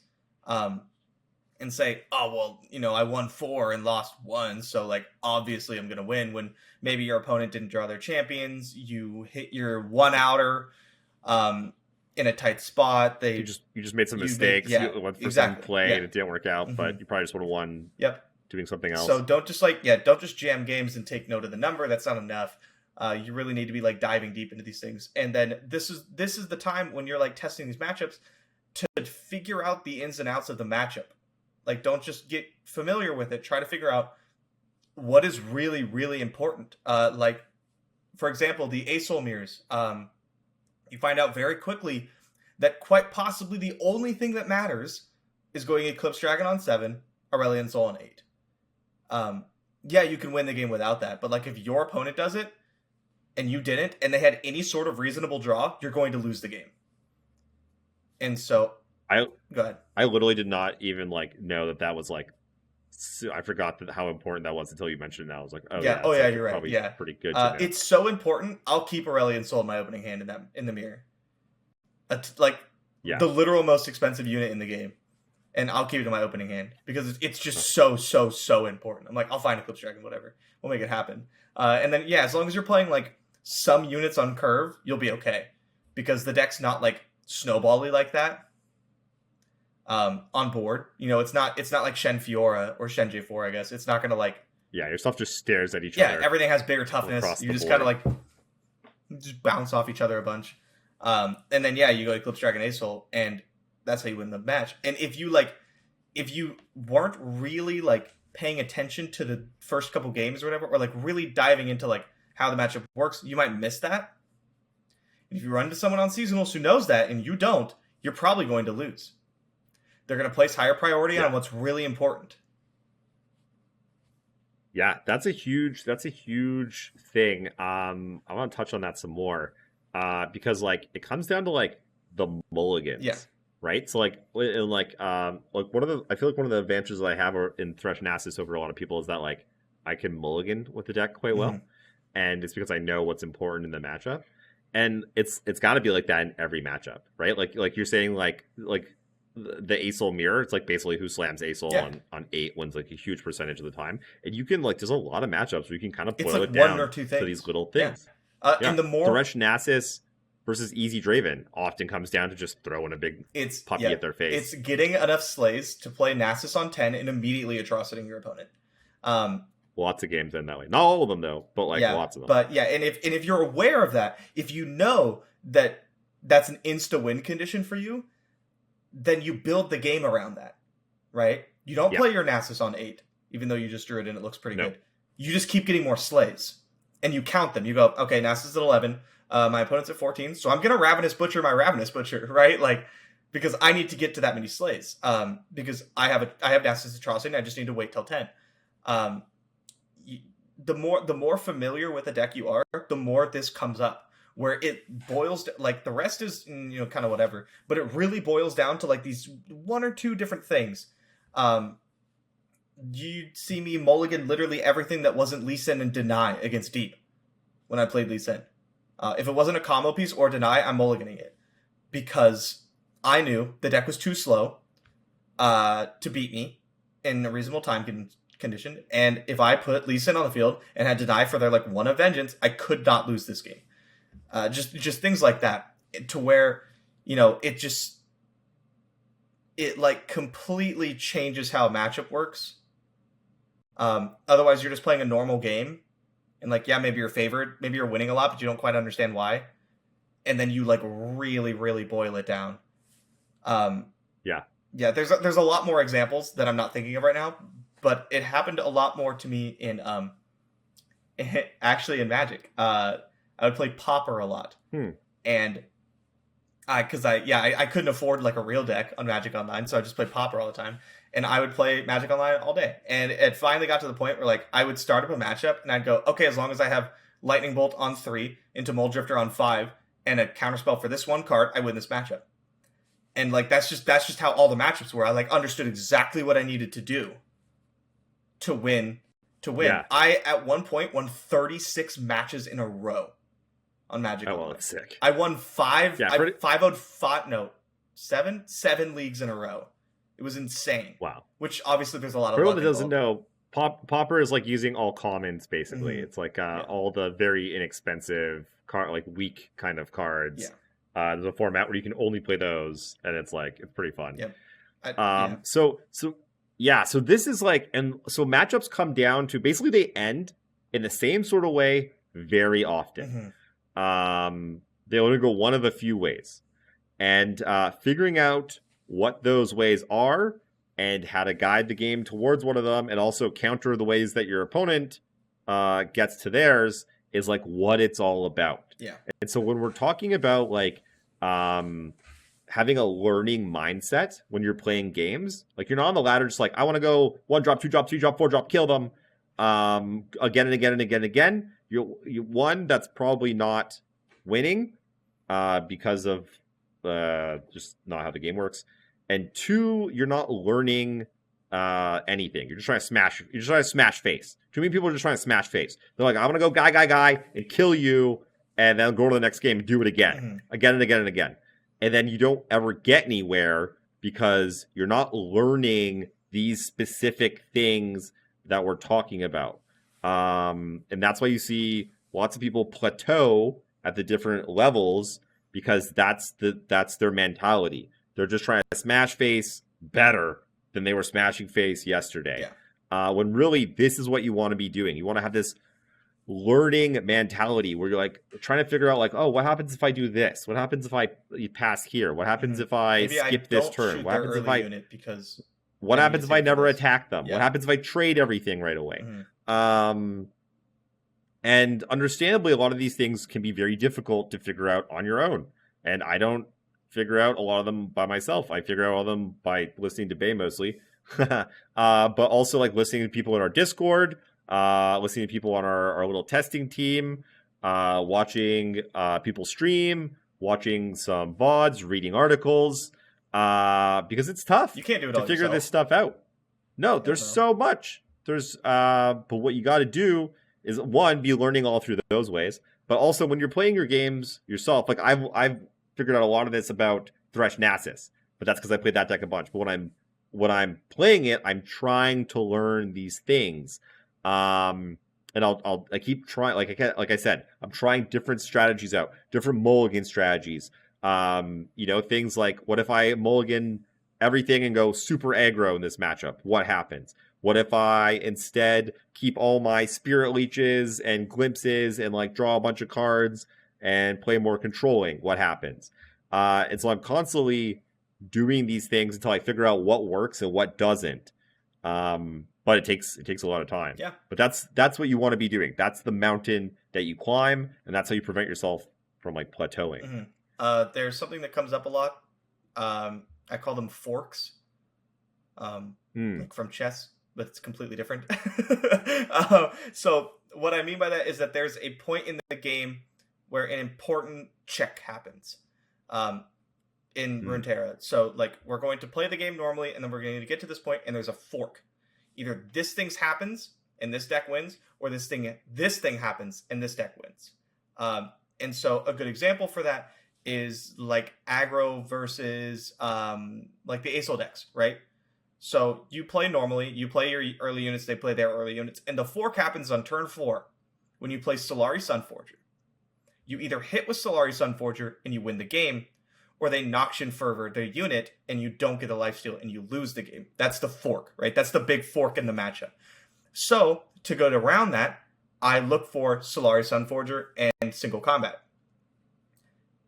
S3: and say, oh, well, you know, I won 4 and lost 1. So like, obviously I'm going to win, when maybe your opponent didn't draw their champions. You hit your 1-outer in a tight spot. You
S2: just made some mistakes. You went for some play and it didn't work out, but you probably just would have won doing something else.
S3: So don't just jam games and take note of the number. That's not enough. You really need to be like diving deep into these things. And then this is the time when you're like testing these matchups to figure out the ins and outs of the matchup. Like, don't just get familiar with it. Try to figure out what is really, really important. Like, for example, the Asol mirrors. You find out very quickly that quite possibly the only thing that matters is going Eclipse Dragon on 7, Aurelion Sol on 8. yeah, you can win the game without that. But like if your opponent does it and you didn't, and they had any sort of reasonable draw, you're going to lose the game. And so,
S2: I
S3: go ahead.
S2: I literally did not even like know that was like. I forgot how important that was until you mentioned it. I was like, oh yeah,
S3: like,
S2: you're
S3: right.
S2: Probably
S3: yeah,
S2: pretty good. To know.
S3: It's so important. I'll keep Aurelion Sol in my opening hand in the mirror. The literal most expensive unit in the game, and I'll keep it in my opening hand because it's just so important. I'm like, I'll find Eclipse Dragon, whatever. We'll make it happen. And then as long as you're playing like some units on curve, you'll be okay because the deck's not like snowbally like that. On board, it's not like Shen Fiora or Shen J4. I guess it's not gonna like.
S2: Yeah, your stuff just stares at each other.
S3: Yeah, everything has bigger toughness. You just kind of like just bounce off each other a bunch. And then you go Eclipse Dragon Asol, and that's how you win the match. And if you weren't really like paying attention to the first couple games or whatever, or like really diving into like how the matchup works, you might miss that. And if you run into someone on seasonals who knows that and you don't, you're probably going to lose. They're going to place higher priority on what's really important.
S2: Yeah, that's a huge thing. I want to touch on that some more because like it comes down to like the mulligans.
S3: Yeah.
S2: Right. So like one of the advantages that I have in Thresh Nasus over a lot of people is that like I can mulligan with the deck quite well, and it's because I know what's important in the matchup, and it's got to be like that in every matchup, right? Like you're saying like the Asol mirror, it's like basically who slams Asol on 8 wins like a huge percentage of the time, and you can like there's a lot of matchups where you can kind of boil it down
S3: one or two things
S2: to these little things.
S3: And the more
S2: Thresh Nasus versus Easy Draven often comes down to just throwing a big puppy at their face.
S3: It's getting enough slays to play Nasus on 10 and immediately atrociting your opponent.
S2: Lots of games end that way. Not all of them though, but like lots of them.
S3: But and if you're aware of that, if you know that that's an insta win condition for you, then you build the game around that, right? You don't play your Nasus on 8, even though you just drew it and it looks pretty good. You just keep getting more slays, and you count them. You go, okay, Nasus at 11, my opponent's at 14, so I'm going to Ravenous Butcher my Ravenous Butcher, right? Like, because I need to get to that many slays, because I have Nasus Atrocity, and I just need to wait till 10. The more familiar with the deck you are, the more this comes up. Where it boils like the rest is kind of whatever, but it really boils down to like these one or two different things. You see me mulligan literally everything that wasn't Lee Sin and Deny against Deep when I played Lee Sin. If it wasn't a combo piece or Deny, I'm mulliganing it because I knew the deck was too slow to beat me in a reasonable time condition, and if I put Lee Sin on the field and had Deny for their like one of vengeance, I could not lose this game. Just things like that, to where it like completely changes how a matchup works. Otherwise, you're just playing a normal game, and like maybe you're favored, maybe you're winning a lot, but you don't quite understand why, and then you like really really boil it down. There's a lot more examples that I'm not thinking of right now, but it happened a lot more to me in actually in Magic. I would play Pauper a lot, and I couldn't afford like a real deck on Magic Online, so I just played Pauper all the time, and I would play Magic Online all day. And it finally got to the point where like I would start up a matchup, and I'd go, okay, as long as I have Lightning Bolt on 3, into Mold Drifter on 5, and a counterspell for this one card, I win this matchup. And like that's just how all the matchups were. I like understood exactly what I needed to do to win. Yeah. I at one point won 36 matches in a row on Magic Online.
S2: Well, that's sick.
S3: I won 7 leagues in a row. It was insane.
S2: Wow.
S3: Which obviously there's a lot of
S2: For
S3: luck
S2: anyone that doesn't know, Pauper is like using all commons basically. It's like all the very inexpensive like weak kind of cards. There's a format where you can only play those, and it's pretty fun. So this is like, and so matchups come down to basically they end in the same sort of way very often. They only go one of a few ways, and figuring out what those ways are and how to guide the game towards one of them, and also counter the ways that your opponent gets to theirs, is like what it's all about. And so when we're talking about like having a learning mindset when you're playing games, like you're not on the ladder just like I want to go 1 drop, 2 drop, 3 drop, 4 drop, kill them. again and again and again and again. One, that's probably not winning because of just not how the game works. And two, you're not learning anything. You're just trying to smash. You're just trying to smash face. Too many people are just trying to smash face. They're like, I'm gonna go guy, and kill you, and then go to the next game and do it again, again and again and again. And then you don't ever get anywhere because you're not learning these specific things that we're talking about. And that's why you see lots of people plateau at the different levels because that's their mentality. They're just trying to smash face better than they were smashing face yesterday. Yeah. When really this is what you want to be doing. You want to have this learning mentality where you're like trying to figure out like, oh, what happens if I do this? What happens if I pass here? What happens if I skip this turn? What happens if I what happens if I never attack them? Yeah. What happens if I trade everything right away? And understandably, a lot of these things can be very difficult to figure out on your own. And I don't figure out a lot of them by myself. I figure out all of them by listening to Bay mostly. But also like listening to people in our Discord, listening to people on our little testing team, watching people stream, watching some VODs, reading articles, because it's tough.
S3: You can't do it
S2: to
S3: all
S2: figure
S3: yourself.
S2: This stuff out. No, there's so much. But what you got to do is one, be learning all through those ways, but also when you're playing your games yourself, like I've figured out a lot of this about Thresh Nasus, but that's because I played that deck a bunch. But when I'm playing it, I'm trying to learn these things. And I keep trying, like I said, I'm trying different strategies out, different mulligan strategies. Things like, what if I mulligan everything and go super aggro in this matchup? What happens? What if I instead keep all my spirit leeches and glimpses and like draw a bunch of cards and play more controlling? What happens? And so I'm constantly doing these things until I figure out what works and what doesn't. But it takes a lot of time.
S3: Yeah.
S2: But that's what you want to be doing. That's the mountain that you climb, and that's how you prevent yourself from like plateauing.
S3: There's something that comes up a lot. I call them forks. Like from chess, but it's completely different. So what I mean by that is that there's a point in the game where an important check happens. In Runeterra. So like we're going to play the game normally, and then we're going to get to this point, and there's a fork. Either this thing happens and this deck wins, or this thing happens and this deck wins. And so a good example for that is like aggro versus like the ASO decks, right? So you play normally, you play your early units, they play their early units, and the fork happens on turn 4 when you play Solari Sunforger. You either hit with Solari Sunforger and you win the game, or they Noxian Fervor their unit and you don't get a lifesteal and you lose the game. That's the fork, right? That's the big fork in the matchup. So to go around that, I look for Solari Sunforger and single combat.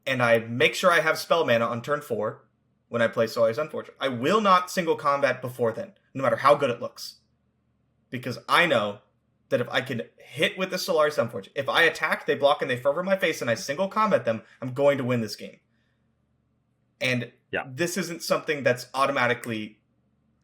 S3: And I make sure I have spell mana on turn 4 when I play Solari Sunforger. I will not single combat before then, no matter how good it looks. Because I know that if I can hit with the Solari Sunforger, if I attack, they block and they fervor my face and I single combat them, I'm going to win this game. And this isn't something that's automatically,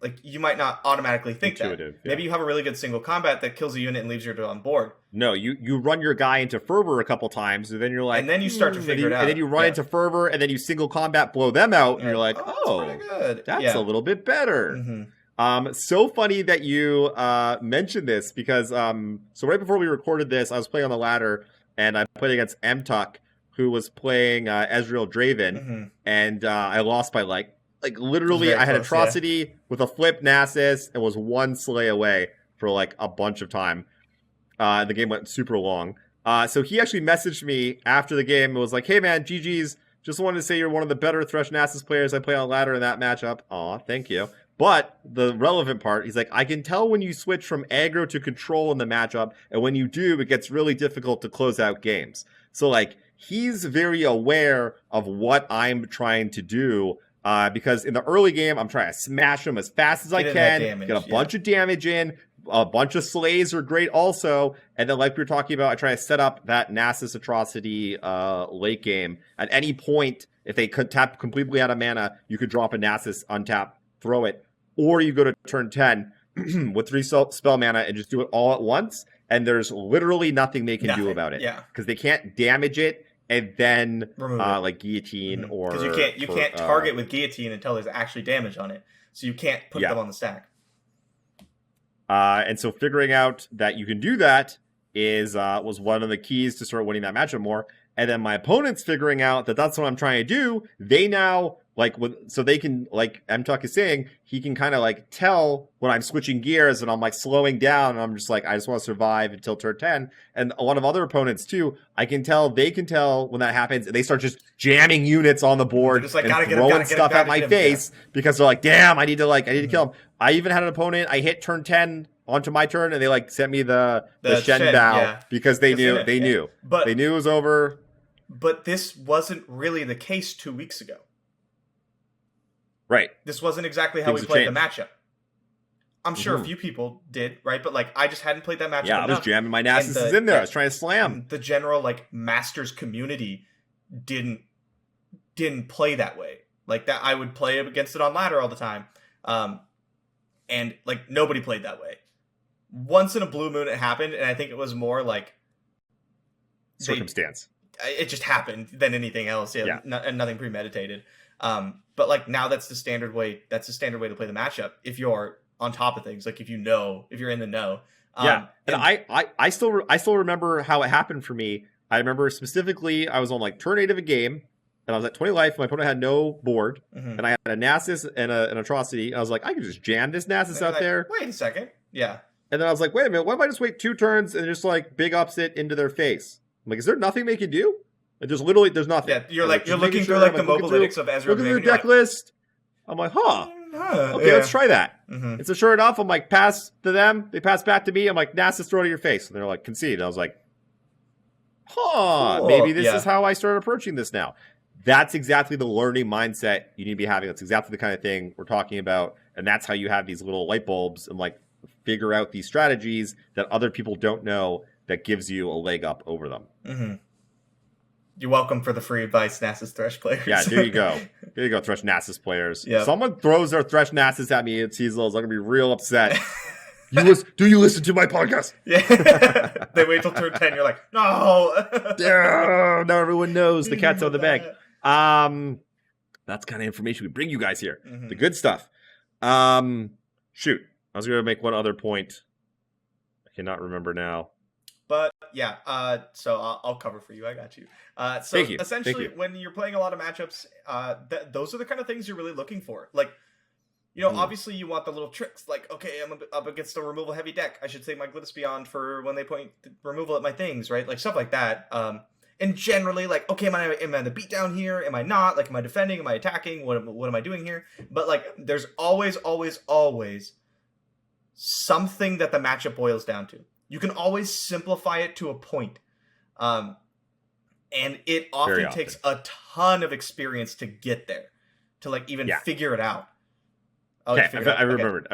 S3: like, you might not automatically think
S2: intuitive,
S3: that. Maybe you have a really good single combat that kills a unit and leaves you on board.
S2: No, you run your guy into Fervor a couple times, and then you're like...
S3: And then you start to figure it out.
S2: And then you run into Fervor, and then you single combat, blow them out, and you're like,
S3: pretty good.
S2: That's a little bit better. So funny that you mentioned this, because so right before we recorded this, I was playing on the ladder, and I played against M-Tuck, who was playing Ezreal Draven, and I lost by like literally I had close, Atrocity with a flip Nasus and was one slay away for like a bunch of time. The game went super long. So he actually messaged me after the game and was like, hey man, GG's, just wanted to say you're one of the better Thresh Nasus players I play on ladder in that matchup. Aw, thank you. But the relevant part, he's like, I can tell when you switch from aggro to control in the matchup, and when you do, it gets really difficult to close out games. So like, he's very aware of what I'm trying to do, because in the early game, I'm trying to smash him as fast as I can, get a bunch of damage in, a bunch of slays are great also, and then like we were talking about, I try to set up that Nasus Atrocity late game. At any point, if they could tap completely out of mana, you could drop a Nasus, untap, throw it, or you go to turn 10, with 3 spell mana and just do it all at once, and there's literally nothing they can do about it.
S3: Yeah,
S2: because they can't damage it and then like guillotine or
S3: because you can't target with guillotine until there's actually damage on it, so you can't put them on the stack.
S2: And so figuring out that you can do that was one of the keys to start winning that matchup more. And then my opponents figuring out that that's what I'm trying to do. They now so they can, like MTuck is saying, he can kind of like tell when I'm switching gears and I'm like slowing down and I'm just like, I just want to survive until turn 10. And a lot of other opponents too, they can tell when that happens, and they start just jamming units on the board
S3: just like,
S2: and throwing stuff at my face because they're like, damn, I need to kill him. I even had an opponent, I hit turn 10 onto my turn, and they like sent me the Shen Bao because they knew they knew it was over.
S3: But this wasn't really the case 2 weeks ago.
S2: Right.
S3: This wasn't exactly how we played the matchup. I'm sure a few people did, right? But like, I just hadn't played that matchup.
S2: Yeah,
S3: enough.
S2: I was jamming my Nasus in there. I was trying to slam.
S3: The general like Masters community didn't play that way. Like that, I would play against it on ladder all the time, and like nobody played that way. Once in a blue moon, it happened, and I think it was more like
S2: circumstance.
S3: It just happened than anything else. Yeah. And nothing premeditated. But like now that's the standard way. That's the standard way to play the matchup. If you're on top of things, like if you're in the know.
S2: And I still remember how it happened for me. I remember specifically I was on like turn 8 of a game, and I was at 20 life. My opponent had no board, and I had a Nasus and an Atrocity. And I was like, I can just jam this Nasus out there.
S3: Wait a second. Yeah.
S2: And then I was like, wait a minute, why don't I just wait 2 turns and just like big ups it into their face? I'm like, is there nothing they can do? There's nothing.
S3: Yeah, you're looking through like the mobilitics of Ezreal.
S2: Look at their deck list. I'm like, okay, let's try that. And so sure enough, I'm like, pass to them. They pass back to me. I'm like, Nasus, throw it to your face. And they're like, concede. And I was like, cool. Maybe this is how I start approaching this now. That's exactly the learning mindset you need to be having. That's exactly the kind of thing we're talking about. And that's how you have these little light bulbs and like figure out these strategies that other people don't know that gives you a leg up over them.
S3: You're welcome for the free advice, Nasus Thresh players.
S2: Yeah, there you go. There you go, Thresh Nasus players.
S3: Yep.
S2: Someone throws their Thresh Nasus at me in Teasels, I'm going to be real upset. Do you listen to my podcast?
S3: Yeah. They wait till turn 10, you're like, no!
S2: Yeah, now everyone knows the cat's out of the bag. That's kind of information we bring you guys here. The good stuff. Shoot. I was going to make one other point. I cannot remember now.
S3: But yeah, so I'll cover for you. I got you. So
S2: Thank you.
S3: Essentially, when you're playing a lot of matchups, those are the kind of things you're really looking for. Like, you know, obviously you want the little tricks. Like, okay, I'm up against a removal heavy deck. I should save my Glitus Beyond for when they point removal at my things, right? Like stuff like that. And generally, like, okay, am I the beatdown here? Am I not? Like, am I defending? Am I attacking? What am I doing here? But like, there's always something that the matchup boils down to. You can always simplify it to a point. And it often takes a ton of experience to get there, to like even figure it out.
S2: Okay, I remembered.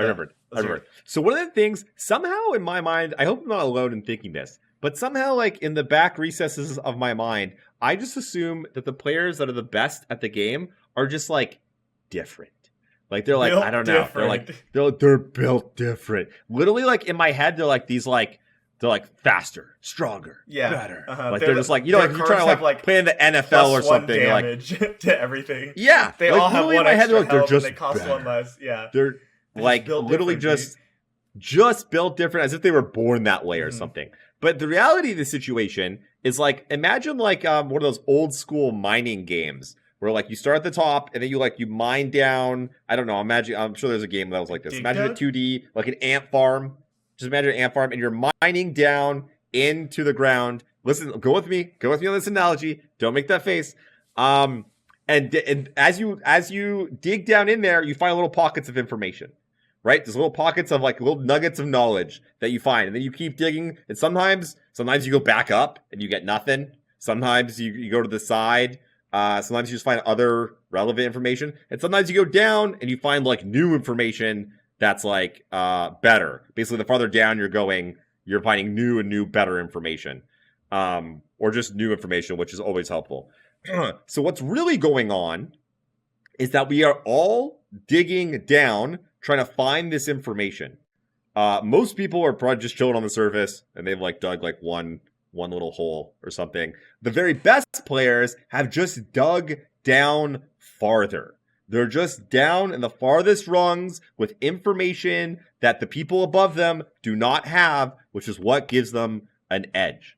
S2: So one of the things, somehow in my mind, I hope I'm not alone in thinking this, but somehow like in the back recesses of my mind, I just assume that the players that are the best at the game are just like different. Like they're like, I don't know. They're built different. Literally like in my head, they're like these like, they're like faster, stronger, better. Like they're just like, you know, like you're trying to like play in the NFL or something.
S3: Damage
S2: like
S3: to everything.
S2: Yeah,
S3: they
S2: like,
S3: all have one extra health, they're just they cost
S2: better.
S3: One less. Yeah,
S2: they're like literally just built different, as if they were born that way or something. But the reality of the situation is like, imagine like one of those old school mining games where like you start at the top and then you mine down. I don't know. I'm sure there's a game that was like this. Imagine a 2D, like an ant farm. Just imagine an ant farm, and you're mining down into the ground. Listen, go with me on this analogy. Don't make that face. And as you dig down in there, you find little pockets of information, right? There's little pockets of like little nuggets of knowledge that you find, and then you keep digging. And sometimes you go back up and you get nothing. Sometimes you go to the side. Sometimes you just find other relevant information, and sometimes you go down and you find like new information that's like better. Basically, the farther down you're going, you're finding new, better information, or just new information, which is always helpful. So what's really going on is that we are all digging down, trying to find this information. Most people are probably just chilling on the surface, and they've like dug like one little hole or something. The very best players have just dug down farther. They're just down in the farthest rungs with information that the people above them do not have, which is what gives them an edge.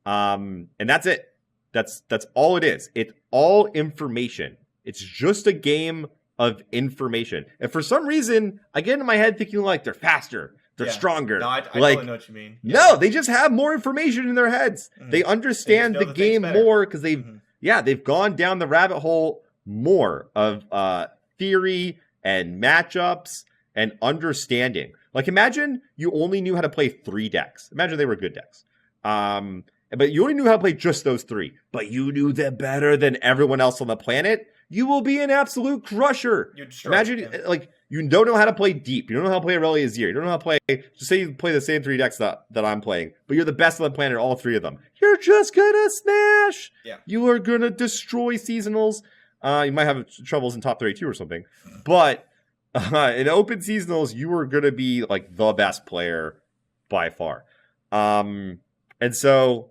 S2: And that's it. That's all it is. It's all information. It's just a game of information. And for some reason, I get in my head thinking like they're faster, they're stronger.
S3: No, I
S2: like,
S3: totally know what you mean.
S2: No, they just have more information in their heads. Mm-hmm. They understand the game more because they've gone down the rabbit hole more of theory and matchups and understanding. Like imagine you only knew how to play 3 decks. Imagine they were good decks. But you only knew how to play just those 3, but you knew them better than everyone else on the planet. You will be an absolute crusher. Imagine, like, you don't know how to play deep. You don't know how to play Aurelia Azir. You don't know how to play, just say you play the same 3 decks that I'm playing, but you're the best on the planet, all 3 of them. You're just gonna smash.
S3: Yeah.
S2: You are gonna destroy seasonals. You might have troubles in top 32 or something, but in open seasonals, you are gonna be, like, the best player by far. And so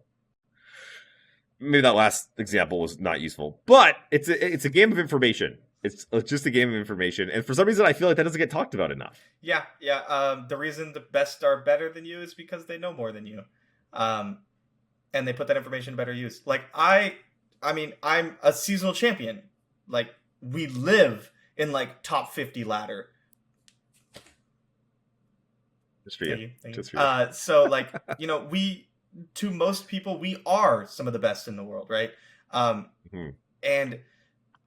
S2: maybe that last example was not useful, but it's a game of information. It's just a game of information, and for some reason, I feel like that doesn't get talked about enough.
S3: Yeah. The reason the best are better than you is because they know more than you, and they put that information to better use. Like I mean, I'm a seasonal champion. Like we live in like top 50 ladder.
S2: Just for you.
S3: Just for you. So like to most people, we are some of the best in the world, right? And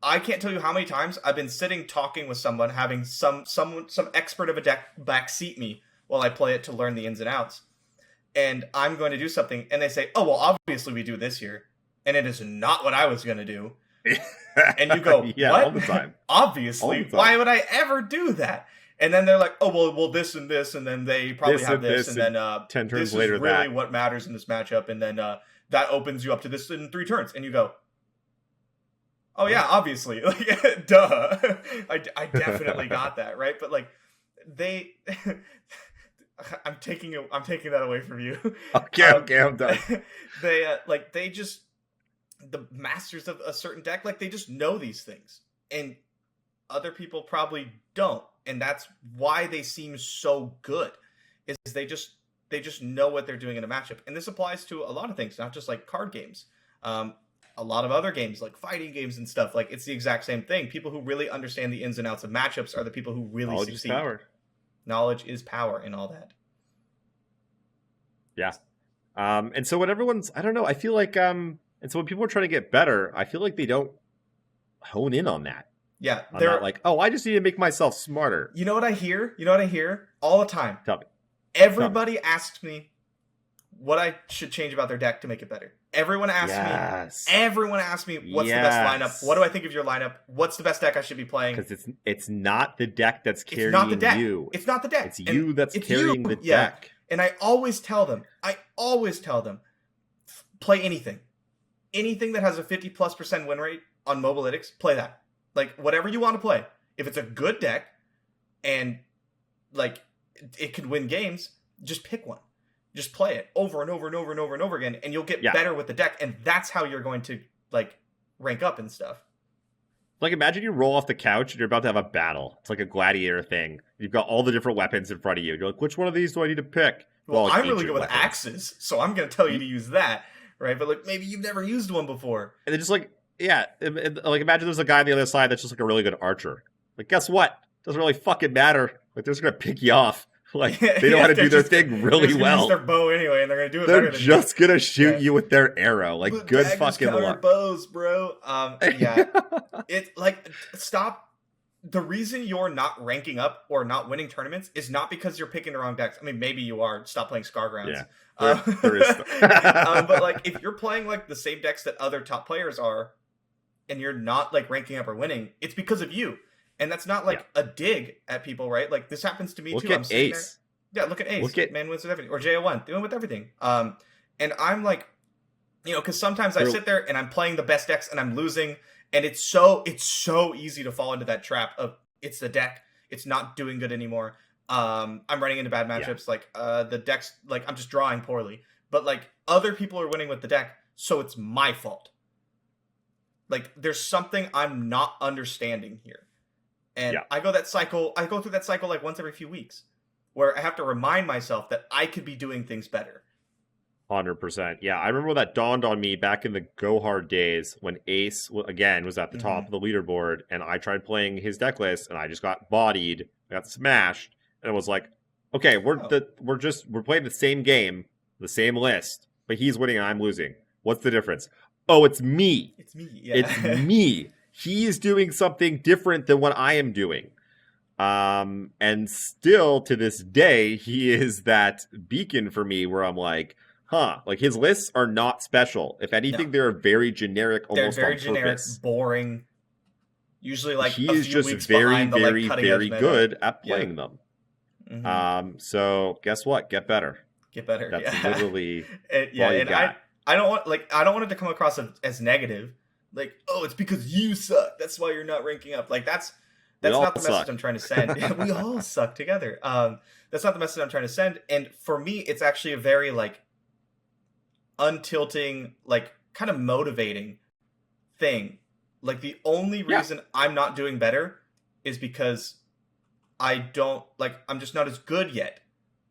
S3: I can't tell you how many times I've been sitting talking with someone, having some expert of a deck backseat me while I play it to learn the ins and outs. And I'm going to do something, and they say, "Oh, well, obviously we do this here," and it is not what I was going to do. And you go,
S2: yeah,
S3: "What?
S2: All the time.
S3: Obviously, why would I ever do that?" And then they're like, "Oh, well, this and this," and then they probably have this, and then
S2: 10 turns
S3: this
S2: later,
S3: is really what matters in this matchup, and then that opens you up to this in 3 turns, and you go, "Oh yeah, obviously, like, duh, I definitely got that, right?" But like, I'm taking that away from you.
S2: Okay, I'm done.
S3: They just the masters of a certain deck, like they just know these things, and other people probably don't. And that's why they seem so good, is they just know what they're doing in a matchup. And this applies to a lot of things, not just like card games. A lot of other games, like fighting games and stuff. Like it's the exact same thing. People who really understand the ins and outs of matchups are the people who really succeed.
S2: Knowledge is power.
S3: Knowledge is power and all that.
S2: Yeah. And so when everyone's, I don't know, I feel like, and so when people are trying to get better, I feel like they don't hone in on that.
S3: Yeah,
S2: they're like, "Oh, I just need to make myself smarter."
S3: You know what I hear? All the time.
S2: Tell me.
S3: Everybody asks me what I should change about their deck to make it better. Everyone asks me. Everyone asks me what's the best lineup. What do I think of your lineup? What's the best deck I should be playing?
S2: Because it's not the deck that's carrying you.
S3: It's not the deck.
S2: It's you that's carrying the deck.
S3: And I always tell them, play anything that has a 50+% win rate on Mobalytics. Play that. Like, whatever you want to play. If it's a good deck and, like, it could win games, just pick one. Just play it over and over and over and over and over again, and you'll get better with the deck, and that's how you're going to, like, rank up and stuff.
S2: Like, imagine you roll off the couch and you're about to have a battle. It's like a gladiator thing. You've got all the different weapons in front of you. You're like, which one of these do I need to pick?
S3: Well, I'm really good with axes, so I'm going to tell you to use that, right? But, like, maybe you've never used one before.
S2: And then just, like... Yeah, like imagine there's a guy on the other side that's just like a really good archer. Like, guess what? Doesn't really fucking matter. Like, they're just gonna pick you off. Like, they know how to do their thing really well.
S3: Use their bow anyway, and they're gonna do it.
S2: They're just gonna shoot you with their arrow. Like, but good fucking luck.
S3: Bows, bro. It's like stop. The reason you're not ranking up or not winning tournaments is not because you're picking the wrong decks. I mean, maybe you are. Stop playing Scargrounds.
S2: Yeah, there is.
S3: But like, if you're playing like the same decks that other top players are, and you're not like ranking up or winning, it's because of you. And that's not like a dig at people, right? Like this happens to me too. I'm sitting
S2: Ace.
S3: There. Yeah, look at Ace. Man wins with everything. Or JO1, they win with everything. And I'm like, because sometimes I sit there and I'm playing the best decks and I'm losing, and it's so easy to fall into that trap of it's the deck, it's not doing good anymore. I'm running into bad matchups. Like the deck's like I'm just drawing poorly, but like other people are winning with the deck, so it's my fault. Like there's something I'm not understanding here, and I go through that cycle like once every few weeks, where I have to remind myself that I could be doing things better.
S2: 100%. Yeah, I remember that dawned on me back in the Go Hard days when Ace, again, was at the top of the leaderboard, and I tried playing his deck list, and I just got bodied, I got smashed, and it was like, okay, we're playing the same game, the same list, but he's winning and I'm losing. What's the difference? Oh, it's me.
S3: It's me. Yeah.
S2: It's me. He is doing something different than what I am doing. And still to this day, he is that beacon for me where I'm like, like his lists are not special. If anything, they're very generic, almost
S3: they're very
S2: on
S3: generic,
S2: purpose.
S3: Boring. Usually, like
S2: he
S3: a
S2: is
S3: few
S2: just
S3: weeks
S2: very,
S3: behind the,
S2: very,
S3: like,
S2: very good
S3: meta.
S2: at playing them. So guess what? Get better.
S3: Get better.
S2: That's literally
S3: all you got. I don't want it to come across as negative. Like, oh, it's because you suck. That's why you're not ranking up. Like that's not the message I'm trying to send. We all suck together. That's not the message I'm trying to send. And for me, it's actually a very like untilting, like kind of motivating thing. Like the only reason I'm not doing better is because I'm just not as good yet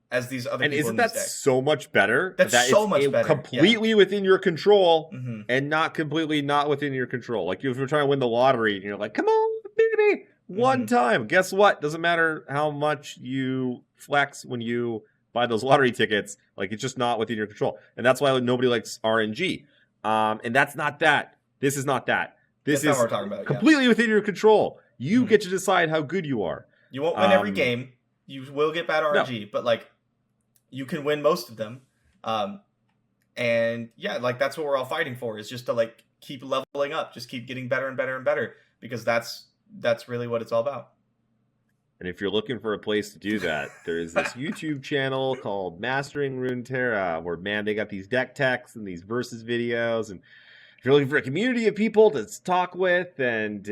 S3: as these other people. And
S2: isn't that so much better?
S3: That's so much better.
S2: Completely within your control and not completely not within your control. Like if you're trying to win the lottery and you're like, come on, baby, one time. Guess what? Doesn't matter how much you flex when you buy those lottery tickets. Like it's just not within your control. And that's why nobody likes RNG. And that's not that. This is not that. This is
S3: not what we're talking about,
S2: completely within your control. You get to decide how good you are.
S3: You won't win every game. You will get bad RNG, but like you can win most of them. And yeah, like that's what we're all fighting for, is just to like keep leveling up, just keep getting better and better and better, because that's really what it's all about.
S2: And if you're looking for a place to do that, there's this YouTube channel called Mastering Runeterra, where man, they got these deck techs and these versus videos. And if you're looking for a community of people to talk with and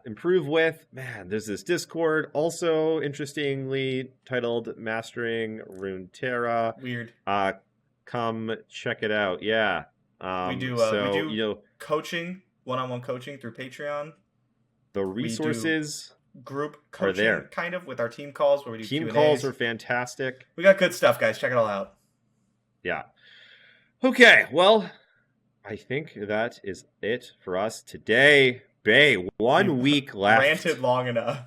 S2: improve with, man, there's this Discord, also interestingly titled Mastering Runeterra.
S3: Weird.
S2: Come check it out. Yeah.
S3: We do coaching, one-on-one coaching through Patreon.
S2: The resources
S3: group coaching
S2: there.
S3: Kind of with our team calls where we do
S2: team
S3: Q&As.
S2: Calls are fantastic.
S3: We got good stuff, guys. Check it all out.
S2: Yeah. Okay, well, I think that is it for us today. Bay, 1 week left.
S3: Ranted long enough.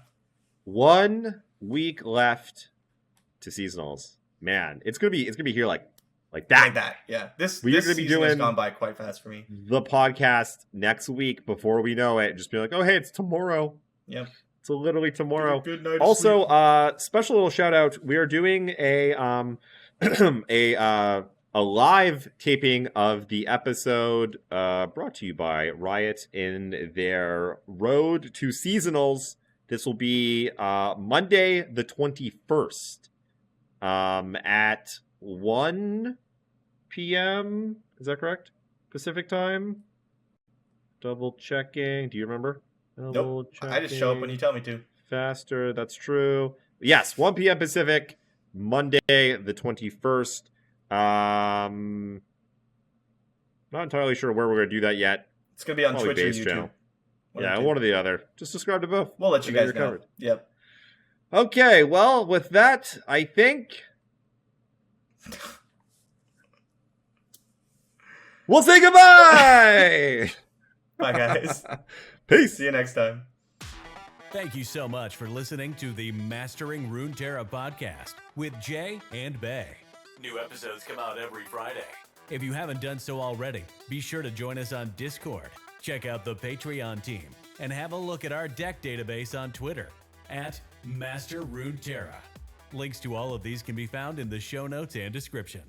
S2: 1 week left to seasonals. Man, it's gonna be here like that.
S3: Like that, yeah. This
S2: gonna be
S3: season
S2: doing
S3: has gone by quite fast for me.
S2: The podcast next week before we know it. Just be like, oh hey, it's tomorrow.
S3: Yep.
S2: It's literally tomorrow.
S3: Good night.
S2: Also, special little shout out. We are doing a a live taping of the episode brought to you by Riot in their Road to Seasonals. This will be Monday the 21st at 1 p.m. Is that correct? Pacific time? Double checking. Do you remember?
S3: Nope. I just show up when you tell me to.
S2: Faster. That's true. Yes, 1 p.m. Pacific, Monday the 21st. Not entirely sure where we're going to do that yet.
S3: It's going to be on Twitch or YouTube.
S2: Channel. One or the other. Just subscribe to both.
S3: We'll let you guys know. Covered. Yep.
S2: Okay, well, with that, I think we'll say goodbye!
S3: Bye, guys.
S2: Peace.
S3: See you next time.
S1: Thank you so much for listening to the Mastering Runeterra podcast with Jay and Bay. New episodes come out every Friday. If you haven't done so already, be sure to join us on Discord, check out the Patreon team, and have a look at our deck database on Twitter at Master Runeterra. Links to all of these can be found in the show notes and description.